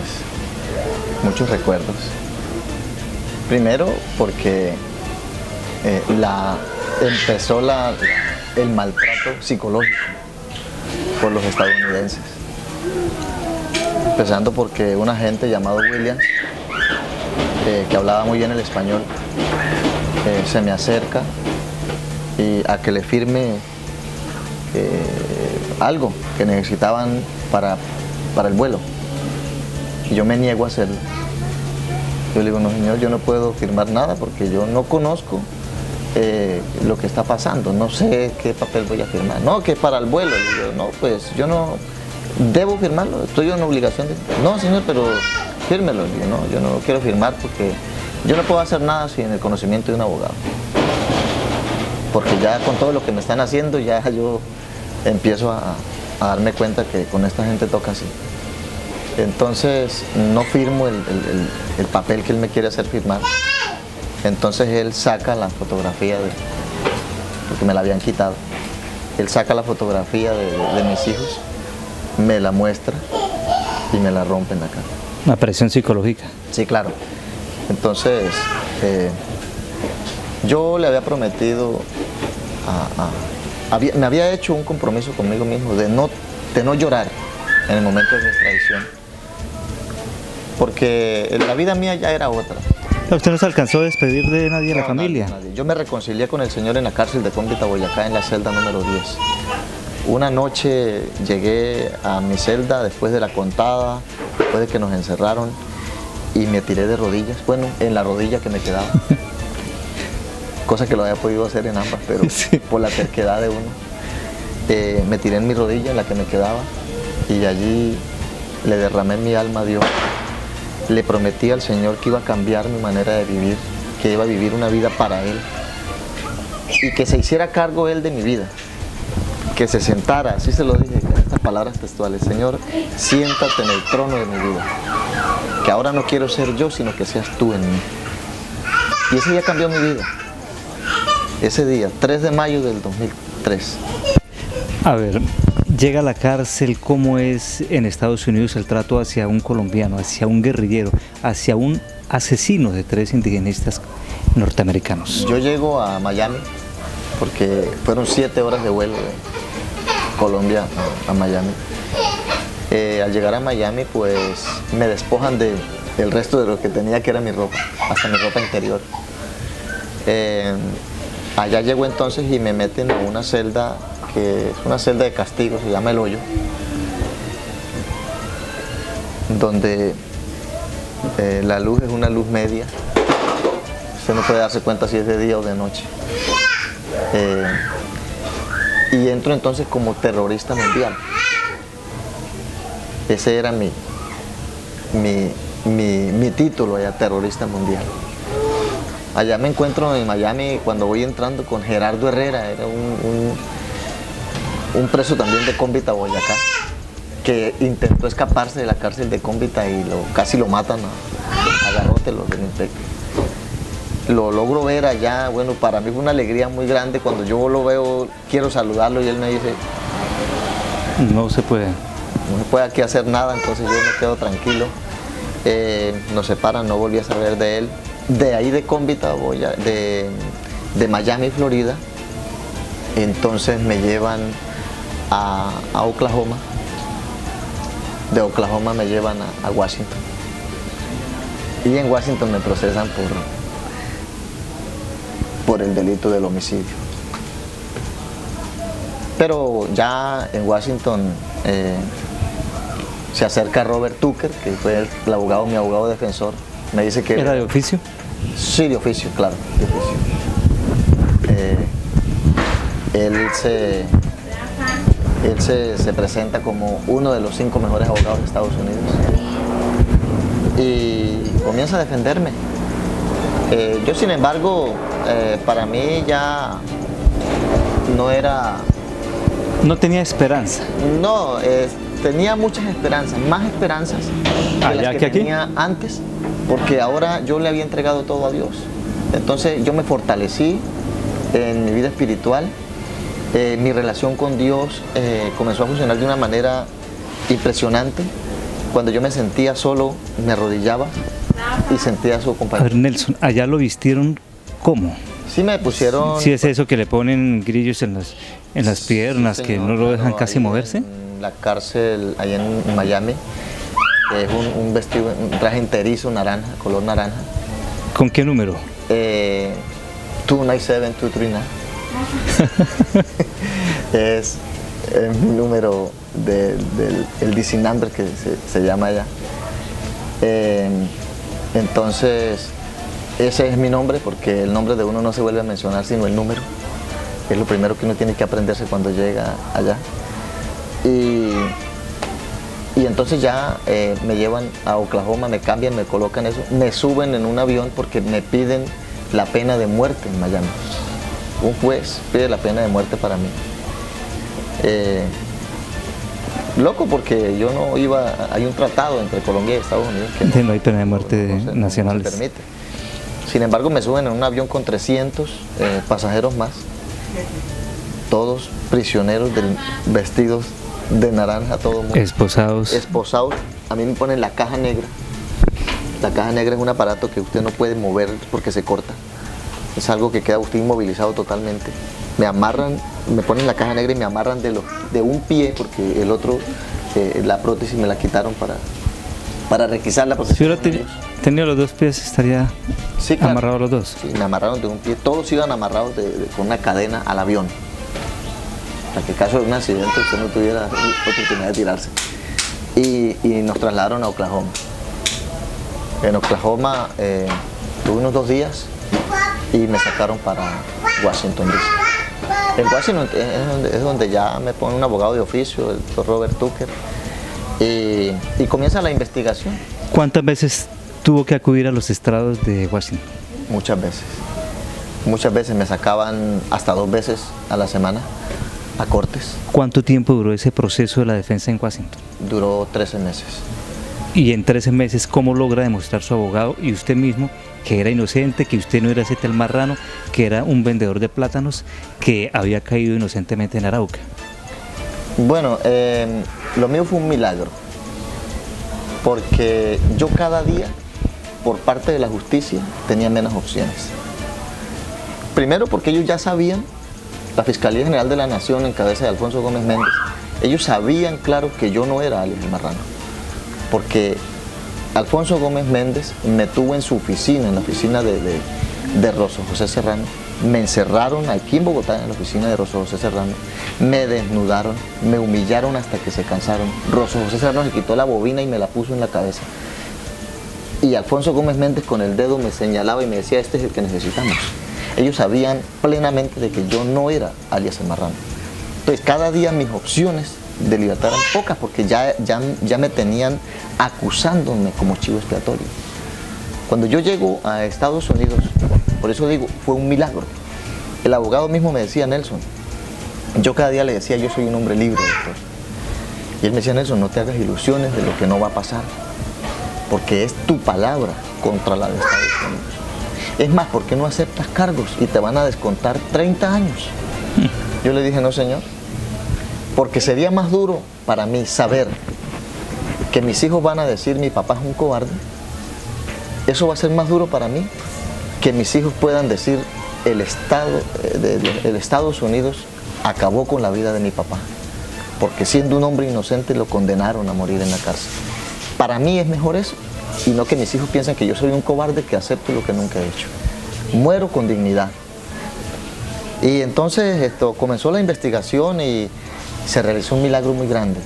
C: muchos recuerdos. Primero porque empezó el maltrato psicológico por los estadounidenses. Empezando porque un agente llamado Williams, que hablaba muy bien el español, se me acerca y a que le firme algo que necesitaban para el vuelo. Y yo me niego a hacerlo. Yo le digo, no señor, yo no puedo firmar nada porque yo no conozco lo que está pasando, no sé qué papel voy a firmar. No, que para el vuelo. Le digo, no, pues yo no debo firmarlo, estoy en obligación de... No señor, pero fírmelo. Le digo, no, yo no quiero firmar porque yo no puedo hacer nada sin el conocimiento de un abogado. Porque ya con todo lo que me están haciendo, ya yo empiezo a darme cuenta que con esta gente toca así. Entonces no firmo el papel que él me quiere hacer firmar. Entonces él saca la fotografía porque me la habían quitado. Él saca la fotografía de mis hijos, me la muestra y me la rompe en la cara.
B: Una presión psicológica.
C: Sí, claro. Entonces yo le había prometido me había hecho un compromiso conmigo mismo de no llorar en el momento de mi extradición, porque la vida mía ya era otra.
B: ¿Usted no se alcanzó a despedir de nadie de la familia?
C: Nadie. Yo me reconcilié con el Señor en la cárcel de Cómbita, Boyacá, en la celda número 10. Una noche llegué a mi celda después de la contada, después de que nos encerraron, y me tiré de rodillas, bueno, en la rodilla que me quedaba. Cosa que lo había podido hacer en ambas, pero sí, por la terquedad de uno. Me tiré en mi rodilla, en la que me quedaba, y allí le derramé mi alma a Dios. Le prometí al Señor que iba a cambiar mi manera de vivir, que iba a vivir una vida para Él, y que se hiciera cargo Él de mi vida, que se sentara, así se lo dije, con estas palabras textuales: Señor, siéntate en el trono de mi vida, que ahora no quiero ser yo, sino que seas tú en mí. Y ese día cambió mi vida. Ese día, 3 de mayo del 2003.
B: A ver, llega a la cárcel, ¿cómo es en Estados Unidos el trato hacia un colombiano, hacia un guerrillero, hacia un asesino de 3 indigenistas norteamericanos?
C: Yo llego a Miami, porque fueron 7 horas de vuelo de Colombia a Miami. Al llegar a Miami, pues me despojan del resto de lo que tenía, que era mi ropa, hasta mi ropa interior. Allá llego entonces y me meten a una celda, que es una celda de castigo, se llama El Hoyo, donde la luz es una luz media. Usted no puede darse cuenta si es de día o de noche. Y entro entonces como terrorista mundial. Ese era mi título allá, terrorista mundial. Allá me encuentro en Miami cuando voy entrando con Gerardo Herrera, era un preso también de Cómbita, Boyacá, que intentó escaparse de la cárcel de Cómbita y casi lo matan a garrote los del INPEC. Lo logro ver allá. Bueno, para mí fue una alegría muy grande cuando yo lo veo, quiero saludarlo y él me dice:
B: no se puede.
C: No se puede aquí hacer nada. Entonces yo me quedo tranquilo. Nos separan, no volví a saber de él. De ahí de Cómbita, de Miami, Florida, entonces me llevan a Oklahoma. De Oklahoma me llevan a Washington. Y en Washington me procesan por el delito del homicidio. Pero ya en Washington se acerca Robert Tucker, que fue mi abogado defensor. Me dice que...
B: ¿Era de oficio?
C: Sí, de oficio, claro, de oficio. Él se presenta como uno de los 5 mejores abogados de Estados Unidos y comienza a defenderme. Yo, sin embargo, para mí ya no era...
B: No tenía esperanza.
C: No, tenía muchas esperanzas, más esperanzas de las que tenía antes, porque ahora yo le había entregado todo a Dios. Entonces yo me fortalecí en mi vida espiritual. Mi relación con Dios comenzó a funcionar de una manera impresionante. Cuando yo me sentía solo, me arrodillaba y sentía a su compañía.
B: A ver, Nelson, ¿allá lo vistieron cómo?
C: Sí, me pusieron...
B: Sí, es eso que le ponen grillos en las piernas, sí, señor, que no lo dejan casi moverse.
C: En la cárcel, allá en Miami, es un vestido, un traje enterizo, naranja, color naranja.
B: ¿Con qué número?
C: 297239. es mi número el DC number, que se llama allá. Entonces, ese es mi nombre, porque el nombre de uno no se vuelve a mencionar sino el número. Es lo primero que uno tiene que aprenderse cuando llega allá. Y entonces ya me llevan a Oklahoma, me cambian, me colocan eso, me suben en un avión porque me piden la pena de muerte en Miami. Un juez pide la pena de muerte para mí. Loco, porque yo no iba... Hay un tratado entre Colombia y Estados Unidos que
B: no hay pena de muerte nacionales.
C: No se permite. Sin embargo, me suben en un avión con 300 pasajeros más, todos prisioneros vestidos de naranja, todo mundo.
B: Esposados.
C: Esposados. A mí me ponen la caja negra. La caja negra es un aparato que usted no puede mover porque se corta. Es algo que queda usted inmovilizado totalmente. Me amarran, me ponen la caja negra y me amarran de un pie, porque el otro, la prótesis me la quitaron para requisarla.
B: Si hubiera tenido los 2 pies, estaría sí, claro, amarrado los 2.
C: Sí, me amarraron de un pie. Todos iban amarrados con una cadena al avión. para que en caso de un accidente usted no tuviera oportunidad de tirarse. Y nos trasladaron a Oklahoma. En Oklahoma tuve unos 2 días y me sacaron para Washington, D.C. En Washington es donde ya me pone un abogado de oficio, el doctor Robert Tucker, y comienza la investigación.
B: ¿Cuántas veces tuvo que acudir a los estrados de Washington?
C: Muchas veces. Muchas veces me sacaban hasta 2 veces a la semana a cortes.
B: ¿Cuánto tiempo duró ese proceso de la defensa en Washington?
C: Duró 13 meses.
B: Y en 13 meses, ¿cómo logra demostrar su abogado y usted mismo que era inocente, que usted no era ese tal marrano, que era un vendedor de plátanos que había caído inocentemente en Arauca?
C: Bueno, lo mío fue un milagro, porque yo cada día, por parte de la justicia, tenía menos opciones. Primero porque ellos ya sabían, la Fiscalía General de la Nación en cabeza de Alfonso Gómez Méndez, ellos sabían claro que yo no era alias el Marrano, porque Alfonso Gómez Méndez me tuvo en su oficina, en la oficina de Rosso José Serrano. Me encerraron aquí en Bogotá, en la oficina de Rosso José Serrano. Me desnudaron, me humillaron hasta que se cansaron. Rosso José Serrano se quitó la bobina y me la puso en la cabeza. Y Alfonso Gómez Méndez con el dedo me señalaba y me decía, este es el que necesitamos. Ellos sabían plenamente de que yo no era alias el Marrano. Entonces cada día mis opciones de libertad eran pocas porque ya me tenían acusándome como chivo expiatorio. Cuando yo llego a Estados Unidos, por eso digo, fue un milagro. El abogado mismo me decía, Nelson, yo cada día le decía, yo soy un hombre libre, doctor. Y él me decía, Nelson, no te hagas ilusiones de lo que no va a pasar, porque es tu palabra contra la de Estados Unidos. Es más, ¿por qué no aceptas cargos y te van a descontar 30 años? Yo le dije, no, señor, porque sería más duro para mí saber que mis hijos van a decir, mi papá es un cobarde. Eso va a ser más duro para mí que mis hijos puedan decir, el Estados Unidos acabó con la vida de mi papá, porque siendo un hombre inocente lo condenaron a morir en la cárcel. Para mí es mejor eso, y no que mis hijos piensen que yo soy un cobarde que acepto lo que nunca he hecho. Muero con dignidad. Y entonces comenzó la investigación y se realizó un milagro muy grande.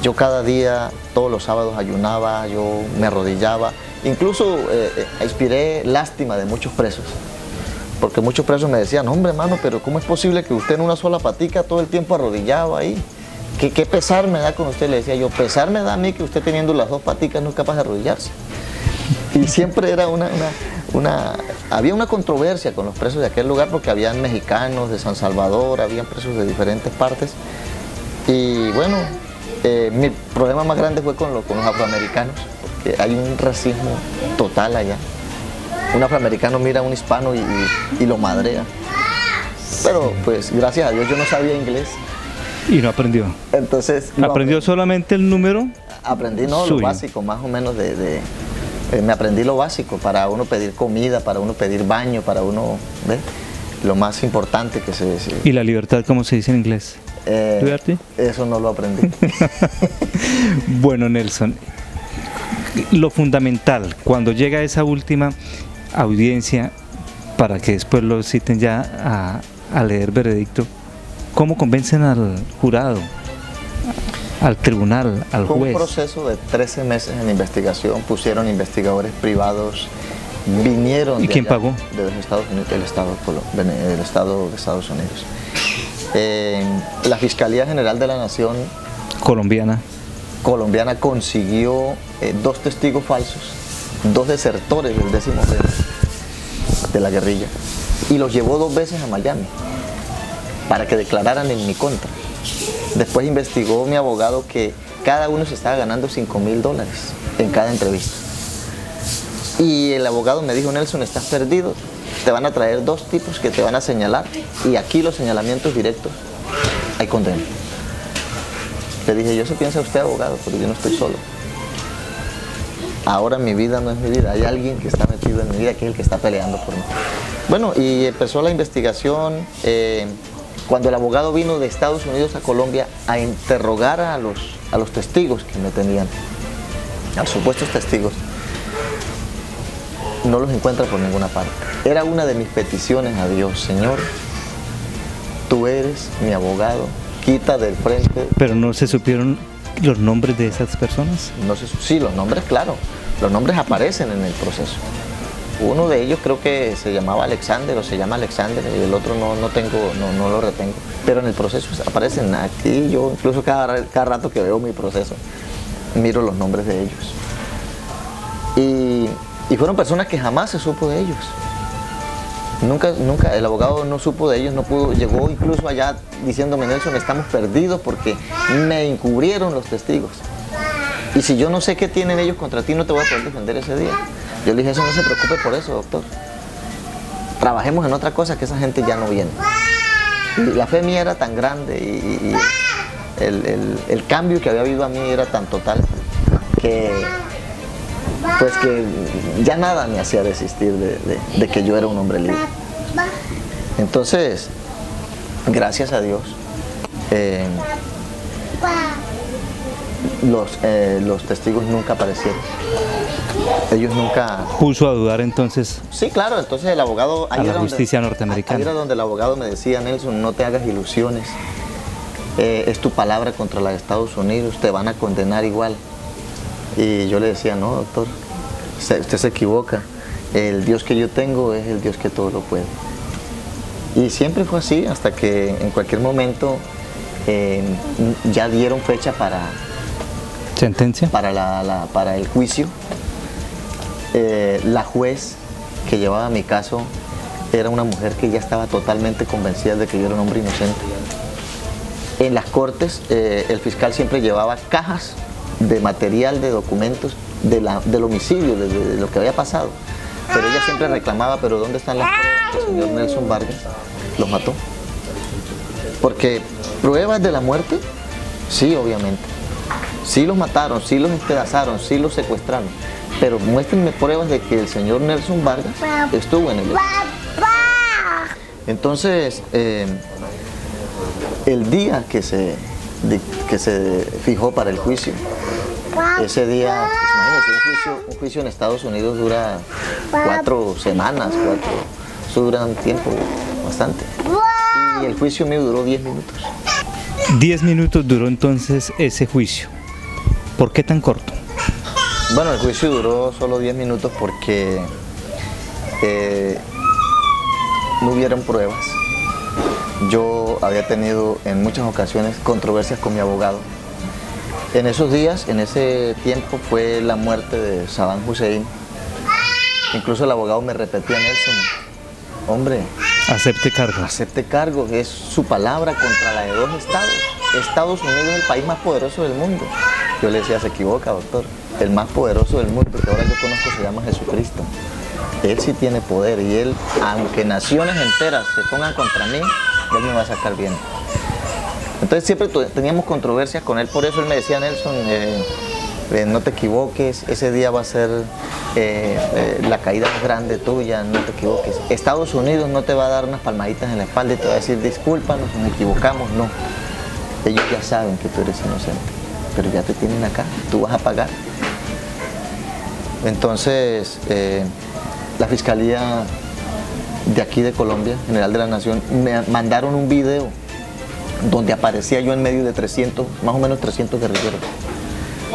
C: Yo cada día, todos los sábados ayunaba, yo me arrodillaba, incluso inspiré lástima de muchos presos, porque muchos presos me decían, hombre hermano, pero ¿cómo es posible que usted en una sola patica todo el tiempo arrodillado ahí? ¿Qué pesar me da con usted? Le decía yo, pesar me da a mí que usted teniendo las 2 paticas no es capaz de arrodillarse. Y siempre era había una controversia con los presos de aquel lugar porque habían mexicanos de San Salvador, habían presos de diferentes partes. Y bueno, mi problema más grande fue con los afroamericanos, porque hay un racismo total allá. Un afroamericano mira a un hispano y lo madrea. Pero pues gracias a Dios yo no sabía inglés.
B: Y no aprendió.
C: Entonces,
B: ¿Aprendió solamente el número?
C: Aprendí lo básico, más o menos me aprendí lo básico para uno pedir comida, para uno pedir baño, para uno, ¿ves? Lo más importante que se decía.
B: ¿Y la libertad cómo se dice en inglés? ¿Liberty?
C: Eso no lo aprendí.
B: Bueno, Nelson, lo fundamental, cuando llega esa última audiencia, para que después lo citen ya a leer veredicto, ¿cómo convencen al jurado, al tribunal, al juez?
C: Fue un proceso de 13 meses en investigación, pusieron investigadores privados, vinieron...
B: ¿Y quién pagó?
C: De los Estados Unidos, el Estado de Estados Unidos. La Fiscalía General de la Nación colombiana consiguió 2 testigos falsos, 2 desertores del 10º Frente de la guerrilla, y los llevó 2 veces a Miami para que declararan en mi contra. Después investigó mi abogado que cada uno se estaba ganando $5,000 en cada entrevista. Y el abogado me dijo, Nelson, estás perdido, te van a traer 2 tipos que te van a señalar, y aquí los señalamientos directos hay condena. Le dije, yo se piensa usted, abogado, pero yo no estoy solo. Ahora mi vida no es mi vida, hay alguien que está metido en mi vida, que es el que está peleando por mí. Bueno, y empezó la investigación. Cuando el abogado vino de Estados Unidos a Colombia a interrogar a los testigos que me tenían, a los supuestos testigos, no los encuentra por ninguna parte. Era una de mis peticiones a Dios, Señor, tú eres mi abogado, quita del frente.
B: Pero no se supieron los nombres de esas personas.
C: No sé, sí, los nombres, claro, los nombres aparecen en el proceso. Uno de ellos creo que se llamaba Alexander o se llama Alexander y el otro no lo retengo. Pero en el proceso aparecen aquí, yo incluso cada rato que veo mi proceso, miro los nombres de ellos. Y fueron personas que jamás se supo de ellos. Nunca, el abogado no supo de ellos, no pudo, llegó incluso allá diciéndome, Nelson, estamos perdidos porque me encubrieron los testigos. Y si yo no sé qué tienen ellos contra ti, no te voy a poder defender ese día. Yo le dije, eso no se preocupe por eso, doctor. Trabajemos en otra cosa que esa gente ya no viene. Y la fe mía era tan grande y el cambio que había habido a mí era tan total que pues que ya nada me hacía desistir de que yo era un hombre libre. Entonces, gracias a Dios, los testigos nunca aparecieron. Ellos nunca...
B: Puso a dudar entonces.
C: Sí, claro, entonces el abogado...
B: A la justicia norteamericana.
C: Ahí era donde el abogado me decía, Nelson, no te hagas ilusiones. Es tu palabra contra la de Estados Unidos, te van a condenar igual. Y yo le decía, no, doctor, usted se equivoca. El Dios que yo tengo es el Dios que todo lo puede. Y siempre fue así, hasta que en cualquier momento ya dieron fecha para...
B: ¿Sentencia?
C: Para el juicio. La juez que llevaba mi caso era una mujer que ya estaba totalmente convencida de que yo era un hombre inocente. En las cortes el fiscal siempre llevaba cajas de material, de documentos del homicidio, de lo que había pasado. Pero ella siempre reclamaba, pero ¿dónde están las pruebas que el señor Nelson Vargas los mató? Porque pruebas de la muerte, sí, obviamente. Sí los mataron, sí los despedazaron, sí los secuestraron. Pero muéstrenme pruebas de que el señor Nelson Vargas estuvo en el hecho. Entonces, el día que se fijó para el juicio, ese día, pues, imagínense, un juicio en Estados Unidos dura 4 semanas, eso dura un tiempo bastante. Y el juicio mío duró 10 minutos.
B: 10 minutos duró entonces ese juicio. ¿Por qué tan corto?
C: Bueno, el juicio duró solo 10 minutos porque no hubieron pruebas. Yo había tenido en muchas ocasiones controversias con mi abogado. En esos días, en ese tiempo, fue la muerte de Saddam Hussein. Incluso el abogado me repetía, Nelson, hombre,
B: acepte cargo.
C: Acepte cargo, es su palabra contra la de 2 estados. Estados Unidos es el país más poderoso del mundo. Yo le decía, se equivoca, doctor. El más poderoso del mundo, que ahora yo conozco, se llama Jesucristo. Él sí tiene poder y él, aunque naciones enteras se pongan contra mí, él me va a sacar bien. Entonces siempre teníamos controversias con él, por eso él me decía, Nelson, no te equivoques, ese día va a ser la caída más grande tuya, no te equivoques. Estados Unidos no te va a dar unas palmaditas en la espalda y te va a decir, discúlpanos, nos equivocamos, no. Ellos ya saben que tú eres inocente, pero ya te tienen acá, tú vas a pagar. Entonces, la Fiscalía de aquí de Colombia, General de la Nación, me mandaron un video donde aparecía yo en medio de 300, más o menos 300 guerrilleros.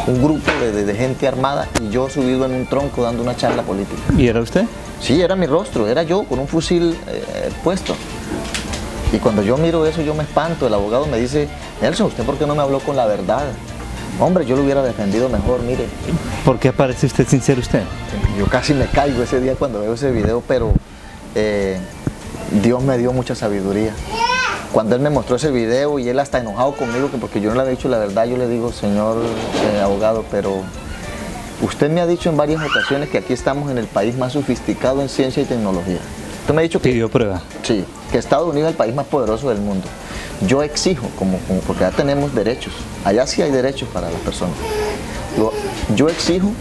C: Un grupo de gente armada y yo subido en un tronco dando una charla política.
B: ¿Y era usted?
C: Sí, era mi rostro, era yo con un fusil puesto. Y cuando yo miro eso yo me espanto, el abogado me dice, Nelson, ¿usted por qué no me habló con la verdad? Hombre, yo lo hubiera defendido mejor, mire.
B: ¿Por qué aparece usted sin ser usted?
C: Yo casi me caigo ese día cuando veo ese video, pero Dios me dio mucha sabiduría. Cuando él me mostró ese video y él hasta enojado conmigo, que porque yo no le había dicho la verdad, yo le digo, señor abogado, pero usted me ha dicho en varias ocasiones que aquí estamos en el país más sofisticado en ciencia y tecnología. Usted me ha dicho que...
B: ¿Pidió prueba?
C: Sí, que Estados Unidos es el país más poderoso del mundo. Yo exijo, porque ya tenemos derechos, allá sí hay derechos para las personas. Yo exijo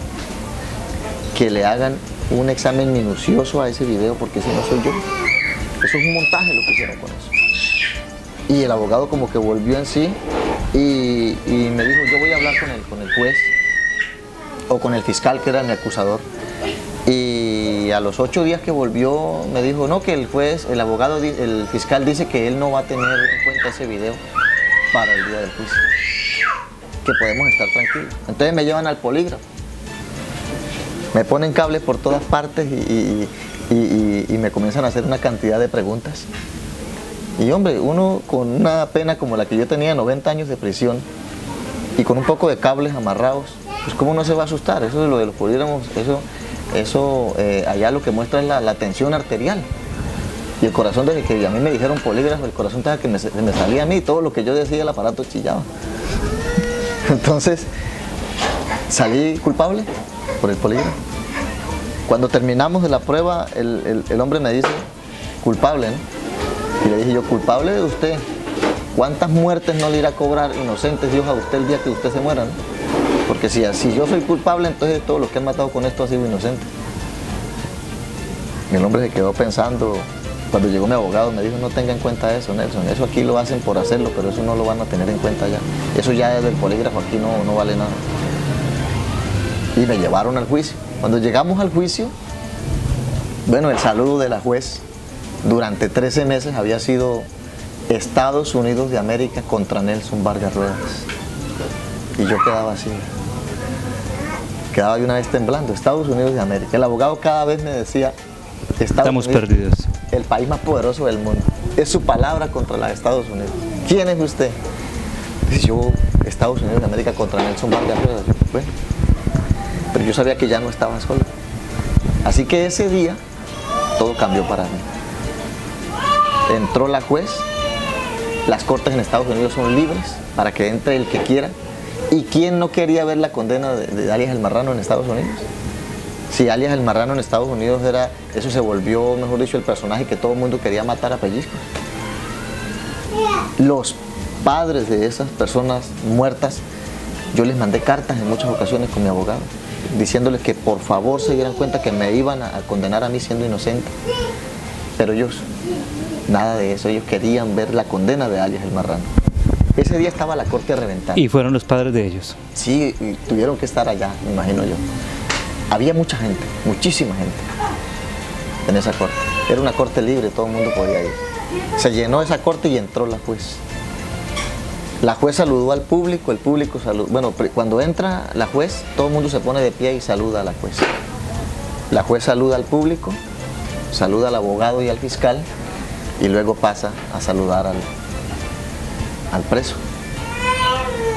C: que le hagan un examen minucioso a ese video, porque ese no soy yo. Eso es un montaje lo que hicieron con eso. Y el abogado como que volvió en sí y me dijo, yo voy a hablar con el juez o con el fiscal que era mi acusador y Y a los 8 días que volvió me dijo, no, que el juez, el abogado, el fiscal dice que él no va a tener en cuenta ese video para el día del juicio, que podemos estar tranquilos. Entonces me llevan al polígrafo, me ponen cables por todas partes y me comienzan a hacer una cantidad de preguntas. Y hombre, uno con una pena como la que yo tenía, 90 años de prisión, y con un poco de cables amarrados, pues cómo no se va a asustar. Eso es lo de los polígrafos, eso allá lo que muestra es la tensión arterial. Y el corazón, desde que a mí me dijeron polígrafo, el corazón estaba que me salía a mí, todo lo que yo decía el aparato chillaba. Entonces, salí culpable por el polígrafo. Cuando terminamos de la prueba, el hombre me dice, culpable, ¿no? Y le dije yo, culpable de usted. ¿Cuántas muertes no le irá a cobrar inocentes Dios a usted el día que usted se muera, ¿no? Porque si yo soy culpable, entonces todos los que han matado con esto han sido inocentes. Y el hombre se quedó pensando. Cuando llegó mi abogado me dijo, no tenga en cuenta eso, Nelson, eso aquí lo hacen por hacerlo, pero eso no lo van a tener en cuenta ya. Eso ya es del polígrafo, aquí no vale nada. Y me llevaron al juicio. Cuando llegamos al juicio, bueno, el saludo de la juez durante 13 meses había sido Estados Unidos de América contra Nelson Vargas Ruedas. Y yo quedaba así, quedaba de una vez temblando, Estados Unidos de América. El abogado cada vez me decía,
B: estamos perdidos.
C: El país más poderoso del mundo. Es su palabra contra la de Estados Unidos. ¿Quién es usted? Dice, yo, Estados Unidos de América contra Nelson Vargas Ruedas. Bueno, pero yo sabía que ya no estaba solo. Así que ese día todo cambió para mí. Entró la juez, las cortes en Estados Unidos son libres para que entre el que quiera. ¿Y quién no quería ver la condena de alias el Marrano en Estados Unidos? Si alias el Marrano en Estados Unidos eso se volvió, mejor dicho, el personaje que todo el mundo quería matar a pellizcos. Los padres de esas personas muertas, yo les mandé cartas en muchas ocasiones con mi abogado, diciéndoles que por favor se dieran cuenta que me iban a condenar a mí siendo inocente. Pero ellos, nada de eso, ellos querían ver la condena de alias el Marrano. Ese día estaba la corte a reventar.
B: ¿Y fueron los padres de ellos?
C: Sí, y tuvieron que estar allá, me imagino yo. Había mucha gente, muchísima gente en esa corte. Era una corte libre, todo el mundo podía ir. Se llenó esa corte y entró la juez. La juez saludó al público, el público saludó. Bueno, cuando entra la juez, todo el mundo se pone de pie y saluda a la juez. La juez saluda al público, saluda al abogado y al fiscal y luego pasa a saludar al preso.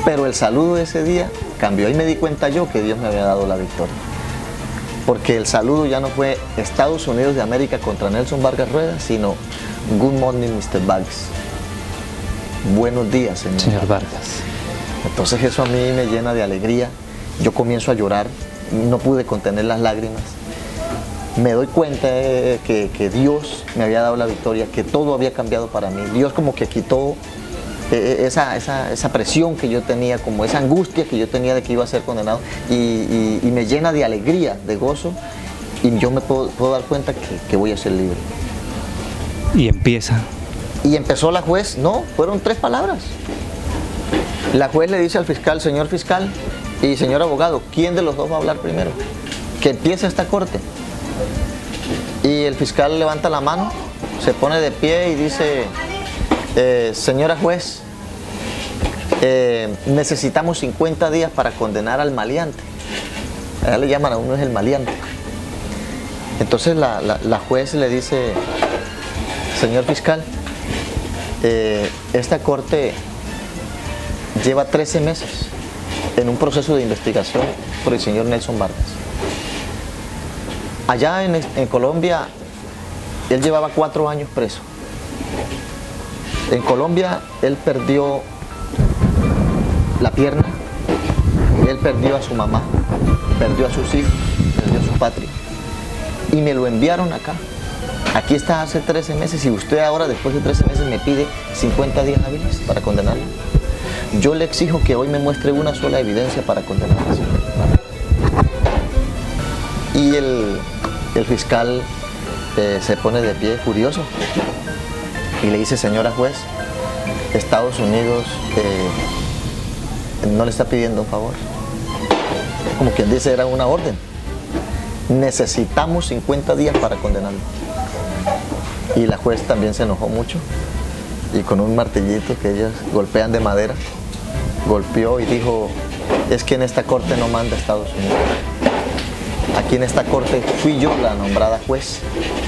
C: Pero el saludo de ese día cambió y me di cuenta yo que Dios me había dado la victoria. Porque el saludo ya no fue Estados Unidos de América contra Nelson Vargas Ruedas, sino Good morning, Mr. Vargas. Buenos días, señor Vargas. Entonces eso a mí me llena de alegría. Yo comienzo a llorar, no pude contener las lágrimas. Me doy cuenta que Dios me había dado la victoria, que todo había cambiado para mí. Dios como que quitó esa presión que yo tenía, como esa angustia que yo tenía de que iba a ser condenado y me llena de alegría, de gozo, y yo me puedo dar cuenta que voy a ser libre.
B: Y empieza.
C: Y empezó la juez, no, fueron 3 palabras. La juez le dice al fiscal, señor fiscal y señor abogado, ¿quién de los dos va a hablar primero? Que empiece esta corte. Y el fiscal levanta la mano, se pone de pie y dice, señora juez, necesitamos 50 días para condenar al maleante. Allá le llaman a uno es el maleante. Entonces la juez le dice, señor fiscal, esta corte lleva 13 meses en un proceso de investigación por el señor Nelson Vargas. Allá en Colombia, él llevaba 4 años preso. En Colombia, él perdió la pierna, él perdió a su mamá, perdió a sus hijos, perdió a su patria. Y me lo enviaron acá. Aquí está hace 13 meses y usted ahora, después de 13 meses, me pide 50 días hábiles para condenarlo. Yo le exijo que hoy me muestre una sola evidencia para condenarlo. Y el fiscal se pone de pie furioso y le dice, señora juez, Estados Unidos no le está pidiendo un favor. Como quien dice, era una orden. necesitamos 50 días para condenarlo. Y la juez también se enojó mucho y con un martillito que ellos golpean de madera, golpeó y dijo, es que en esta corte no manda Estados Unidos. Aquí en esta corte fui yo la nombrada juez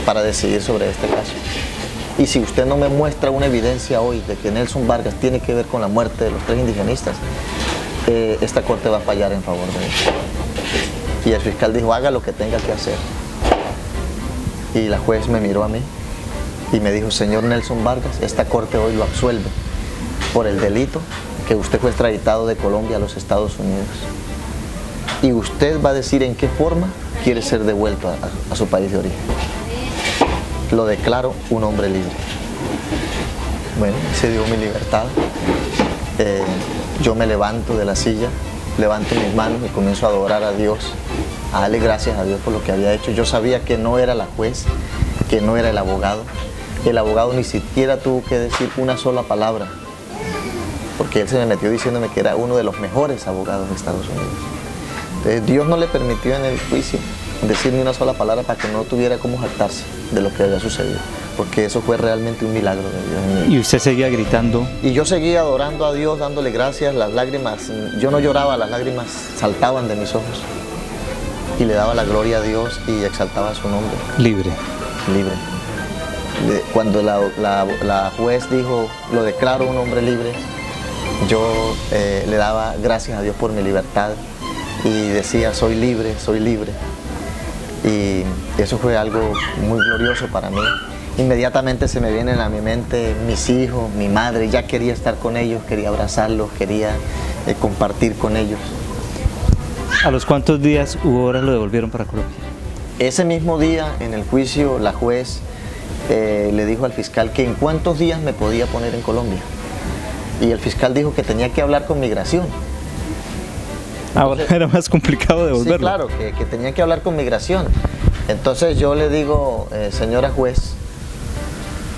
C: para decidir sobre este caso. Y si usted no me muestra una evidencia hoy de que Nelson Vargas tiene que ver con la muerte de los 3 indigenistas, esta corte va a fallar en favor de él. Y el fiscal dijo, haga lo que tenga que hacer. Y la juez me miró a mí y me dijo, señor Nelson Vargas, esta corte hoy lo absuelve por el delito que usted fue extraditado de Colombia a los Estados Unidos. Y usted va a decir en qué forma quiere ser devuelto a su país de origen. Lo declaro un hombre libre. Bueno, se dio mi libertad. Yo me levanto de la silla, levanto mis manos y comienzo a adorar a Dios, a darle gracias a Dios por lo que había hecho. Yo sabía que no era la juez, que no era el abogado. El abogado ni siquiera tuvo que decir una sola palabra, porque él se me metió diciéndome que era uno de los mejores abogados de Estados Unidos. Entonces, Dios no le permitió en el juicio decir ni una sola palabra para que no tuviera cómo jactarse de lo que había sucedido, porque eso fue realmente un milagro de Dios.
B: Y usted seguía gritando.
C: Y yo seguía adorando a Dios, dándole gracias, las lágrimas, yo no lloraba, las lágrimas saltaban de mis ojos. Y le daba la gloria a Dios y exaltaba su nombre.
B: Libre.
C: Libre. Cuando la juez dijo, lo declaro un hombre libre, yo le daba gracias a Dios por mi libertad y decía, soy libre, soy libre. Y eso fue algo muy glorioso para mí. Inmediatamente se me vienen a mi mente mis hijos, mi madre, ya quería estar con ellos, quería abrazarlos, quería compartir con ellos.
B: ¿A los cuántos días u horas lo devolvieron para Colombia?
C: Ese mismo día en el juicio la juez le dijo al fiscal que en cuántos días me podía poner en Colombia. Y el fiscal dijo que tenía que hablar con migración.
B: Ahora era más complicado devolverlo.
C: Sí, claro, que tenía que hablar con migración. Entonces yo le digo, señora juez,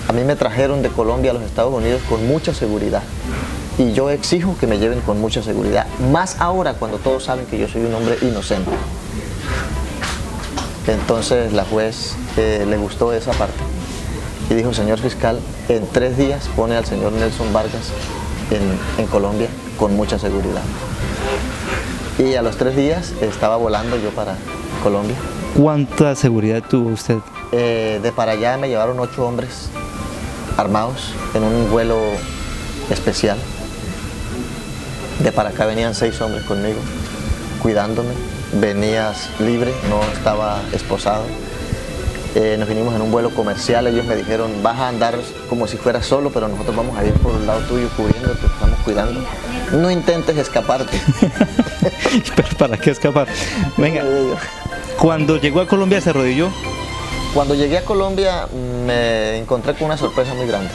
C: a mí me trajeron de Colombia a los Estados Unidos con mucha seguridad. Y yo exijo que me lleven con mucha seguridad. Más ahora cuando todos saben que yo soy un hombre inocente. Entonces la juez le gustó esa parte. Y dijo, señor fiscal, en 3 días pone al señor Nelson Vargas en Colombia con mucha seguridad. Y a los 3 días estaba volando yo para Colombia.
B: ¿Cuánta seguridad tuvo usted?
C: De para allá me llevaron 8 hombres armados en un vuelo especial. De para acá venían 6 hombres conmigo, cuidándome. Venías libre, no estaba esposado. Nos vinimos en un vuelo comercial, ellos me dijeron, vas a andar como si fueras solo, pero nosotros vamos a ir por el lado tuyo cubriéndote, te estamos cuidando. No intentes escaparte.
B: ¿Pero para qué escapar? Venga, cuando llegó a Colombia se arrodilló.
C: Cuando llegué a Colombia me encontré con una sorpresa muy grande.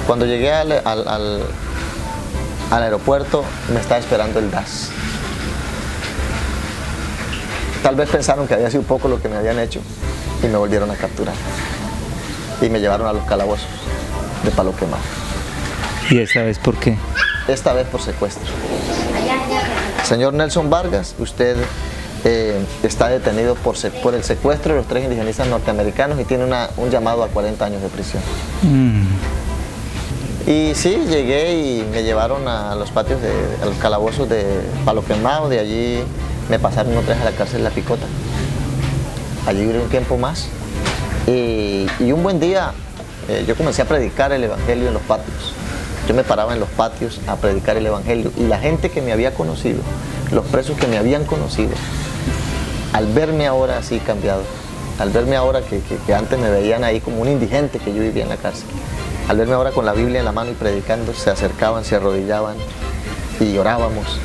C: Cuando llegué al aeropuerto me estaba esperando el DAS. Tal vez pensaron que había sido poco lo que me habían hecho y me volvieron a capturar. Y me llevaron a los calabozos de Palo Quemado.
B: ¿Y esta vez por qué?
C: Esta vez por secuestro. Señor Nelson Vargas, usted está detenido por el secuestro de los 3 indigenistas norteamericanos y tiene un llamado a 40 años de prisión. Y sí, llegué y me llevaron a los patios, a los calabozos de Palo Quemado. De allí me pasaron otra vez a la cárcel de La Picota. Allí viví un tiempo más. Y un buen día yo comencé a predicar el evangelio en los patios. Yo me paraba en los patios a predicar el evangelio. Y la gente que me había conocido, los presos que me habían conocido, al verme ahora así cambiado, al verme ahora que antes me veían ahí como un indigente que yo vivía en la cárcel, al verme ahora con la Biblia en la mano y predicando, se acercaban, se arrodillaban y orábamos.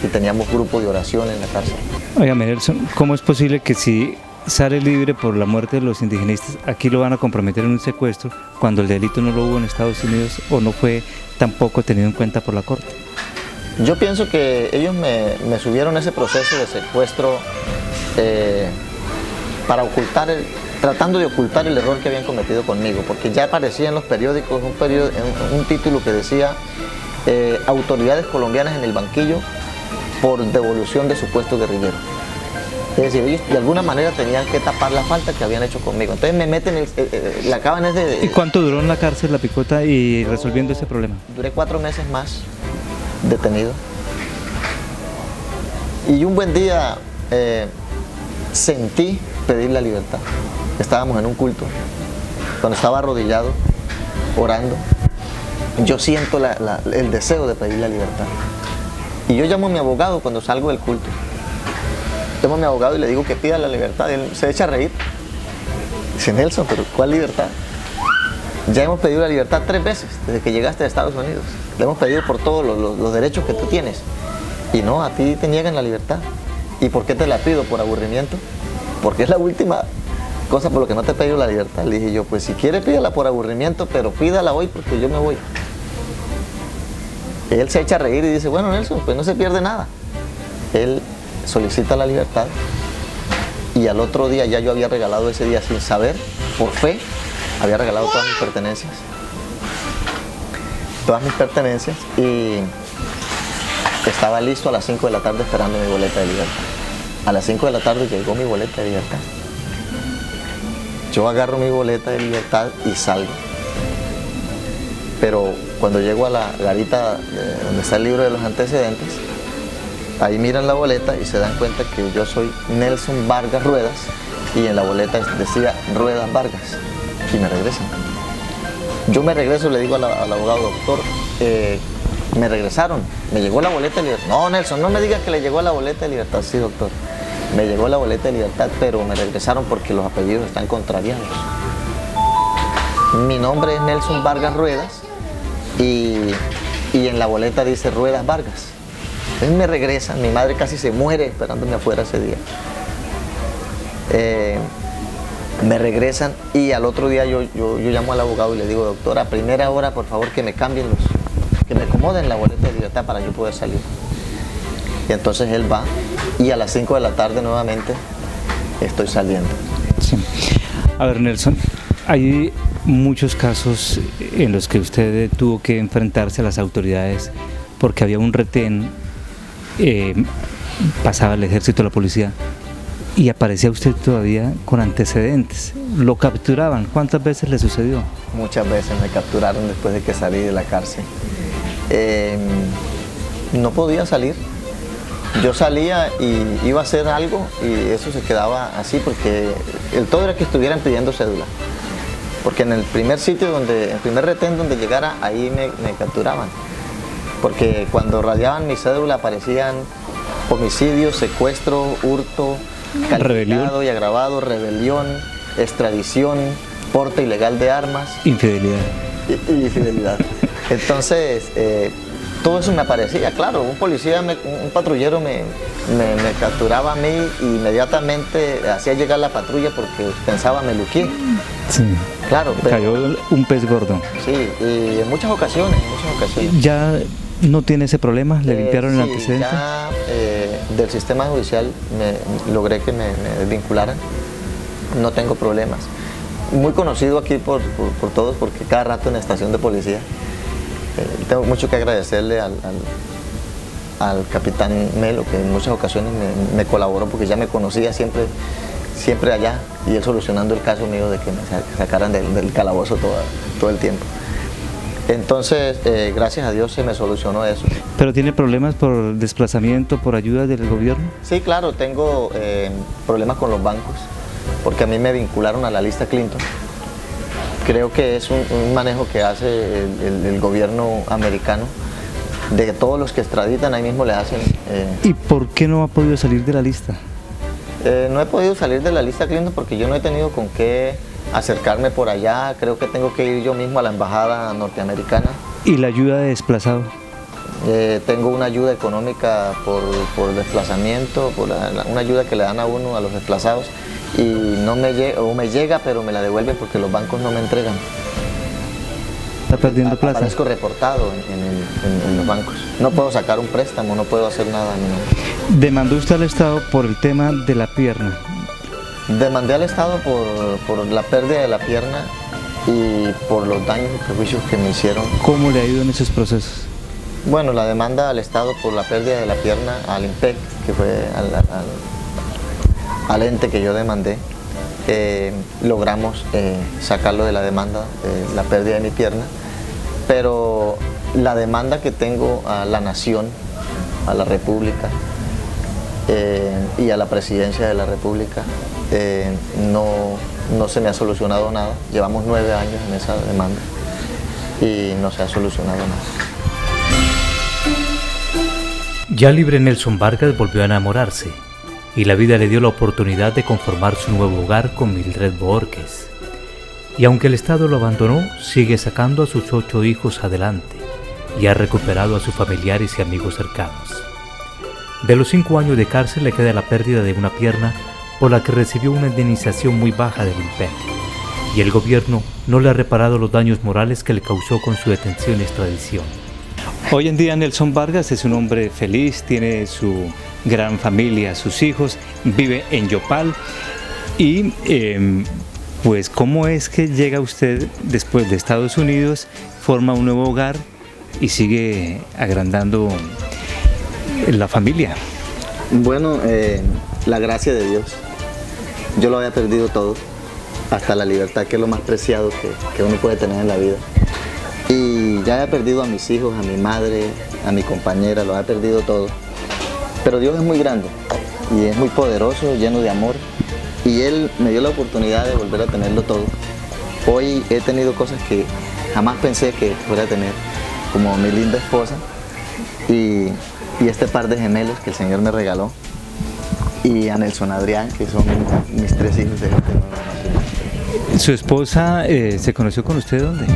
C: Y teníamos grupo de oración en la cárcel.
B: Oiga, Nelson, ¿cómo es posible que si sale libre por la muerte de los indigenistas, aquí lo van a comprometer en un secuestro cuando el delito no lo hubo en Estados Unidos o no fue tampoco tenido en cuenta por la Corte?
C: Yo pienso que ellos me subieron ese proceso de secuestro para tratando de ocultar el error que habían cometido conmigo, porque ya aparecía en los periódicos un título que decía autoridades colombianas en el banquillo por devolución de supuesto guerrillero. Es decir, ellos de alguna manera tenían que tapar la falta que habían hecho conmigo. Entonces me meten, la acaban
B: ¿Y cuánto duró en la cárcel La Picota y resolviendo ese problema?
C: Duré 4 meses más detenido. Y un buen día sentí pedir la libertad. Estábamos en un culto, cuando estaba arrodillado, orando, yo siento el deseo de pedir la libertad. Y yo llamo a mi abogado cuando salgo del culto. Llamo a mi abogado y le digo que pida la libertad. Él se echa a reír. Dice, Nelson, ¿pero cuál libertad? Ya hemos pedido la libertad 3 veces desde que llegaste a Estados Unidos. Le hemos pedido por todos los derechos que tú tienes. Y no, a ti te niegan la libertad. ¿Y por qué te la pido? ¿Por aburrimiento? Porque es la última cosa por lo que no te he pedido la libertad. Le dije yo, pues si quiere pídala por aburrimiento, pero pídala hoy porque yo me voy. Él se echa a reír y dice, bueno, Nelson, pues no se pierde nada. Él solicita la libertad y al otro día, ya yo había regalado ese día sin saber, por fe, había regalado todas mis pertenencias. Y estaba listo a las 5 de la tarde esperando mi boleta de libertad. A las 5 de la tarde llegó mi boleta de libertad. Yo agarro mi boleta de libertad y salgo. Pero cuando llego a la garita donde está el libro de los antecedentes, ahí miran la boleta y se dan cuenta que yo soy Nelson Vargas Ruedas y en la boleta decía Ruedas Vargas y me regresan. Yo me regreso y le digo al abogado, doctor, me regresaron, me llegó la boleta de libertad. No, Nelson, no me digas que le llegó la boleta de libertad. Sí, doctor, me llegó la boleta de libertad, pero me regresaron porque los apellidos están contrariados. Mi nombre es Nelson Vargas Ruedas y en la boleta dice Ruedas Vargas. Entonces me regresan, mi madre casi se muere esperándome afuera ese día. Me regresan y al otro día yo llamo al abogado y le digo, doctor, a primera hora por favor que me cambien que me acomoden la boleta de libertad para yo poder salir. Y entonces él va y a las 5 de la tarde nuevamente estoy saliendo.
B: Sí. A ver, Nelson, hay muchos casos en los que usted tuvo que enfrentarse a las autoridades porque había un retén, pasaba el ejército, la policía, y aparecía usted todavía con antecedentes. ¿Lo capturaban? ¿Cuántas veces le sucedió?
C: Muchas veces me capturaron después de que salí de la cárcel. No podía salir. Yo salía y iba a hacer algo y eso se quedaba así porque el todo era que estuvieran pidiendo cédula. Porque en el primer sitio, el primer retén donde llegara, ahí me capturaban. Porque cuando radiaban mi cédula aparecían homicidio, secuestro, hurto, calificado y agravado, rebelión, extradición, porte ilegal de armas.
B: Infidelidad.
C: Y infidelidad. Entonces, todo eso me aparecía, claro, un policía, un patrullero me capturaba a mí e inmediatamente hacía llegar la patrulla porque pensaba me luqué.
B: Sí.
C: Claro. Pero,
B: cayó un pez gordo.
C: Sí, y en muchas ocasiones.
B: ¿Ya no tiene ese problema? ¿Le limpiaron el antecedente?
C: Ya del sistema judicial logré que me desvincularan. No tengo problemas. Muy conocido aquí por todos porque cada rato en la estación de policía. Tengo mucho que agradecerle al capitán Melo, que en muchas ocasiones me colaboró porque ya me conocía siempre allá y él solucionando el caso mío de que me sacaran del calabozo todo el tiempo. Entonces, gracias a Dios se me solucionó eso.
B: ¿Pero tiene problemas por desplazamiento, por ayuda del gobierno?
C: Sí, claro, tengo problemas con los bancos porque a mí me vincularon a la lista Clinton. Creo que es un manejo que hace el gobierno americano, de que todos los que extraditan ahí mismo le hacen...
B: ¿Y por qué no ha podido salir de la lista?
C: No he podido salir de la lista Clinton porque yo no he tenido con qué acercarme por allá. Creo que tengo que ir yo mismo a la embajada norteamericana.
B: ¿Y la ayuda de desplazado?
C: Tengo una ayuda económica por desplazamiento, una ayuda que le dan a uno a los desplazados. Y no me llega, pero me la devuelven porque los bancos no me entregan.
B: ¿Está perdiendo plata?
C: Aparezco reportado en los bancos. No puedo sacar un préstamo, no puedo hacer nada. No.
B: ¿Demandó usted al Estado por el tema de la pierna?
C: Demandé al Estado por la pérdida de la pierna y por los daños y perjuicios que me hicieron.
B: ¿Cómo le ha ido en esos procesos?
C: Bueno, la demanda al Estado por la pérdida de la pierna al IMPEC, que fue al ente que yo demandé, logramos sacarlo de la demanda, de la pérdida de mi pierna, pero la demanda que tengo a la nación, a la república y a la presidencia de la república, no se me ha solucionado nada. Llevamos 9 años en esa demanda y no se ha solucionado nada.
A: Ya libre, Nelson Vargas volvió a enamorarse y la vida le dio la oportunidad de conformar su nuevo hogar con Mildred Bohórquez. Y aunque el Estado lo abandonó, sigue sacando a sus 8 hijos adelante y ha recuperado a sus familiares y amigos cercanos. De los 5 años de cárcel le queda la pérdida de una pierna por la que recibió una indemnización muy baja del INPEC, y el gobierno no le ha reparado los daños morales que le causó con su detención y extradición.
B: Hoy en día Nelson Vargas es un hombre feliz, tiene su gran familia, sus hijos, vive en Yopal y pues ¿cómo es que llega usted después de Estados Unidos, forma un nuevo hogar y sigue agrandando la familia?
C: Bueno, la gracia de Dios. Yo lo había perdido todo, hasta la libertad, que es lo más preciado que uno puede tener en la vida. Y ya había perdido a mis hijos, a mi madre, a mi compañera, lo había perdido todo. Pero Dios es muy grande y es muy poderoso, lleno de amor. Y Él me dio la oportunidad de volver a tenerlo todo. Hoy he tenido cosas que jamás pensé que fuera a tener, como mi linda esposa y este par de gemelos que el Señor me regaló, y a Nelson Adrián, que son mis 3 hijos de este nuevo nacimiento.
B: ¿Su esposa se conoció con usted dónde?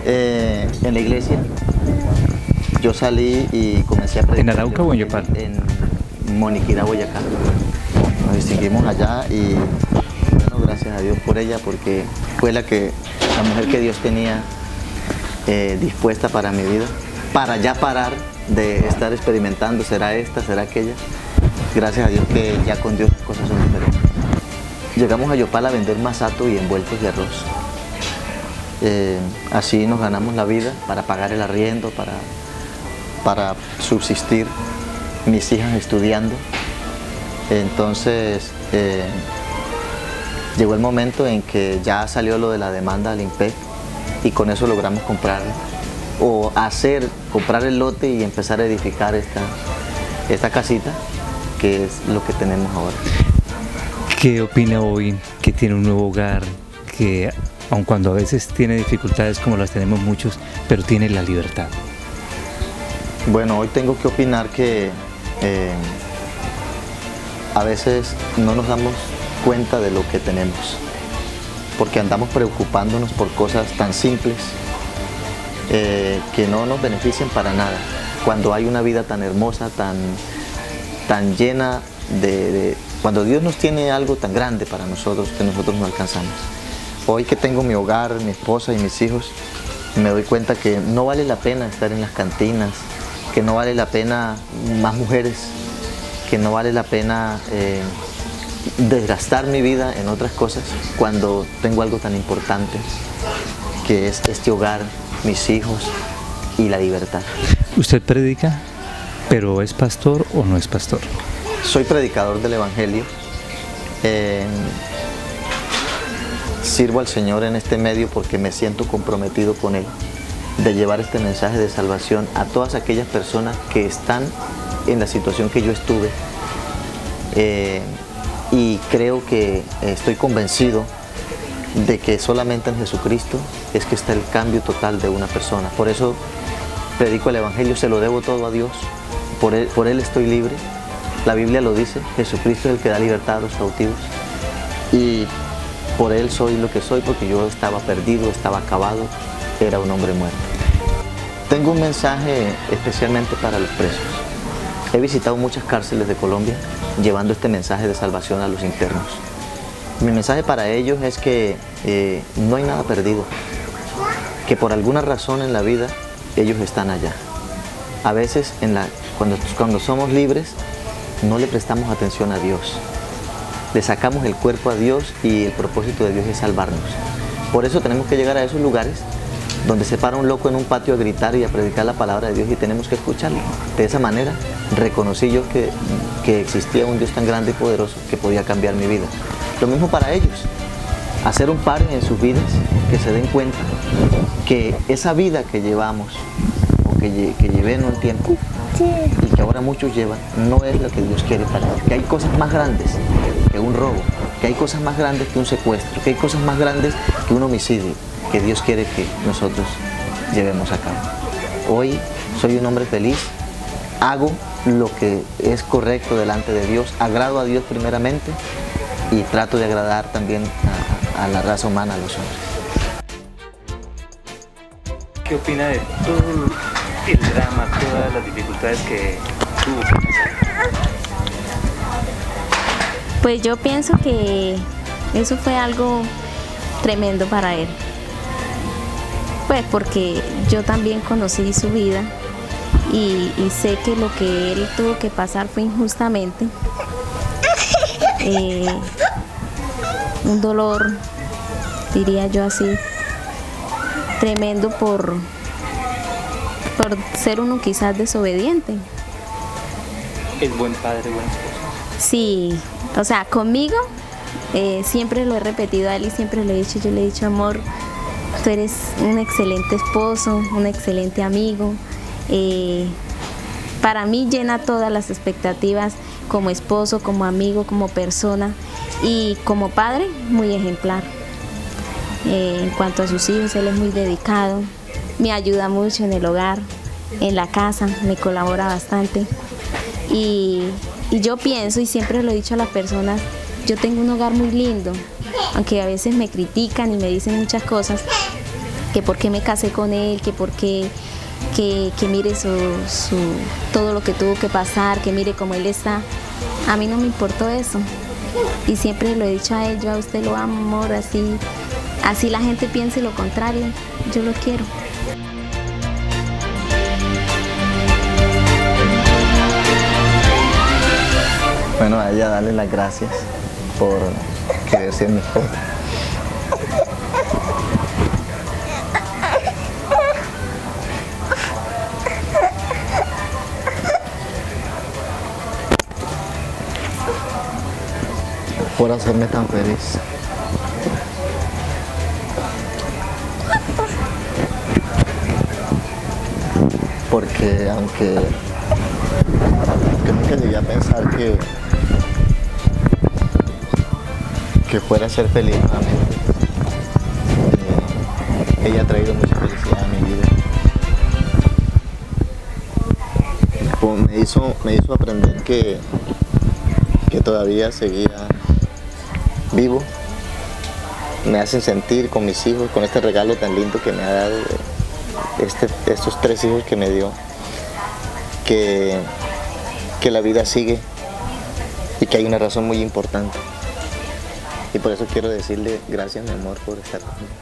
C: En la iglesia. Yo salí y comencé a predicar.
B: ¿En Arauca o en Yopal?
C: En Moniquirá, Boyacá. Nos distinguimos allá y bueno, gracias a Dios por ella, porque fue la mujer que Dios tenía dispuesta para mi vida, para ya parar de estar experimentando, será esta, será aquella. Gracias a Dios que ya con Dios las cosas son diferentes. Llegamos a Yopal a vender masato y envueltos de arroz. Así nos ganamos la vida para pagar el arriendo, para subsistir, mis hijas estudiando. Entonces llegó el momento en que ya salió lo de la demanda al INPEC y con eso logramos comprar el lote y empezar a edificar esta casita, que es lo que tenemos ahora.
B: ¿Qué opina hoy que tiene un nuevo hogar, que aun cuando a veces tiene dificultades como las tenemos muchos, pero tiene la libertad?
C: Bueno, hoy tengo que opinar que a veces no nos damos cuenta de lo que tenemos, porque andamos preocupándonos por cosas tan simples que no nos benefician para nada, cuando hay una vida tan hermosa, tan llena cuando Dios nos tiene algo tan grande para nosotros que nosotros no alcanzamos. Hoy que tengo mi hogar, mi esposa y mis hijos, me doy cuenta que no vale la pena estar en las cantinas, que no vale la pena más mujeres, que no vale la pena desgastar mi vida en otras cosas cuando tengo algo tan importante que es este hogar, mis hijos y la libertad.
B: ¿Usted predica, pero es pastor o no es pastor?
C: Soy predicador del Evangelio. Sirvo al Señor en este medio porque me siento comprometido con Él, de llevar este mensaje de salvación a todas aquellas personas que están en la situación que yo estuve. Y creo que estoy convencido de que solamente en Jesucristo es que está el cambio total de una persona. Por eso predico el Evangelio, se lo debo todo a Dios, por Él estoy libre. La Biblia lo dice, Jesucristo es el que da libertad a los cautivos. Y por Él soy lo que soy, porque yo estaba perdido, estaba acabado, era un hombre muerto. Tengo un mensaje especialmente para los presos. He visitado muchas cárceles de Colombia llevando este mensaje de salvación a los internos. Mi mensaje para ellos es que no hay nada perdido, que por alguna razón en la vida ellos están allá. A veces cuando somos libres no le prestamos atención a Dios, le sacamos el cuerpo a Dios y el propósito de Dios es salvarnos. Por eso tenemos que llegar a esos lugares donde se para un loco en un patio a gritar y a predicar la palabra de Dios y tenemos que escucharlo. De esa manera reconocí yo que existía un Dios tan grande y poderoso que podía cambiar mi vida. Lo mismo para ellos, hacer un paro en sus vidas, que se den cuenta que esa vida que llevamos, o que llevé en un tiempo, y que ahora muchos llevan, no es lo que Dios quiere para ellos. Que hay cosas más grandes que un robo, que hay cosas más grandes que un secuestro, que hay cosas más grandes que un homicidio, que Dios quiere que nosotros llevemos a cabo. Hoy soy un hombre feliz, hago lo que es correcto delante de Dios, agrado a Dios primeramente y trato de agradar también a la raza humana, a los hombres.
B: ¿Qué opina de todo el drama, todas las dificultades que tuvo que pasar?
G: Pues yo pienso que eso fue algo tremendo para él. Pues porque yo también conocí su vida y sé que lo que él tuvo que pasar fue injustamente. Un dolor, diría yo así, tremendo por ser uno quizás desobediente.
B: ¿Es buen padre, buen esposo?
G: Sí, o sea, conmigo siempre lo he repetido a él y siempre le he dicho, yo le he dicho, amor, tú eres un excelente esposo, un excelente amigo. Para mí llena todas las expectativas como esposo, como amigo, como persona y como padre, muy ejemplar. En cuanto a sus hijos, él es muy dedicado, me ayuda mucho en el hogar, en la casa, me colabora bastante. Y yo pienso, y siempre lo he dicho a las personas, yo tengo un hogar muy lindo, aunque a veces me critican y me dicen muchas cosas, que por qué me casé con él, que por qué, que mire todo lo que tuvo que pasar, que mire cómo él está. A mí no me importó eso. Y siempre lo he dicho a él, yo a usted lo amo, amor, así la gente piense lo contrario, yo lo quiero.
C: Bueno, a ella darle las gracias por querer ser mi esposa. Por hacerme tan feliz. Porque aunque nunca llegué a pensar que fuera a ser feliz nuevamente, ella ha traído mucha felicidad a mi vida. Pues me hizo aprender que todavía seguía vivo. Me hacen sentir con mis hijos, con este regalo tan lindo que me ha dado, estos 3 hijos que me dio, que la vida sigue y que hay una razón muy importante. Y por eso quiero decirle gracias, mi amor, por estar conmigo.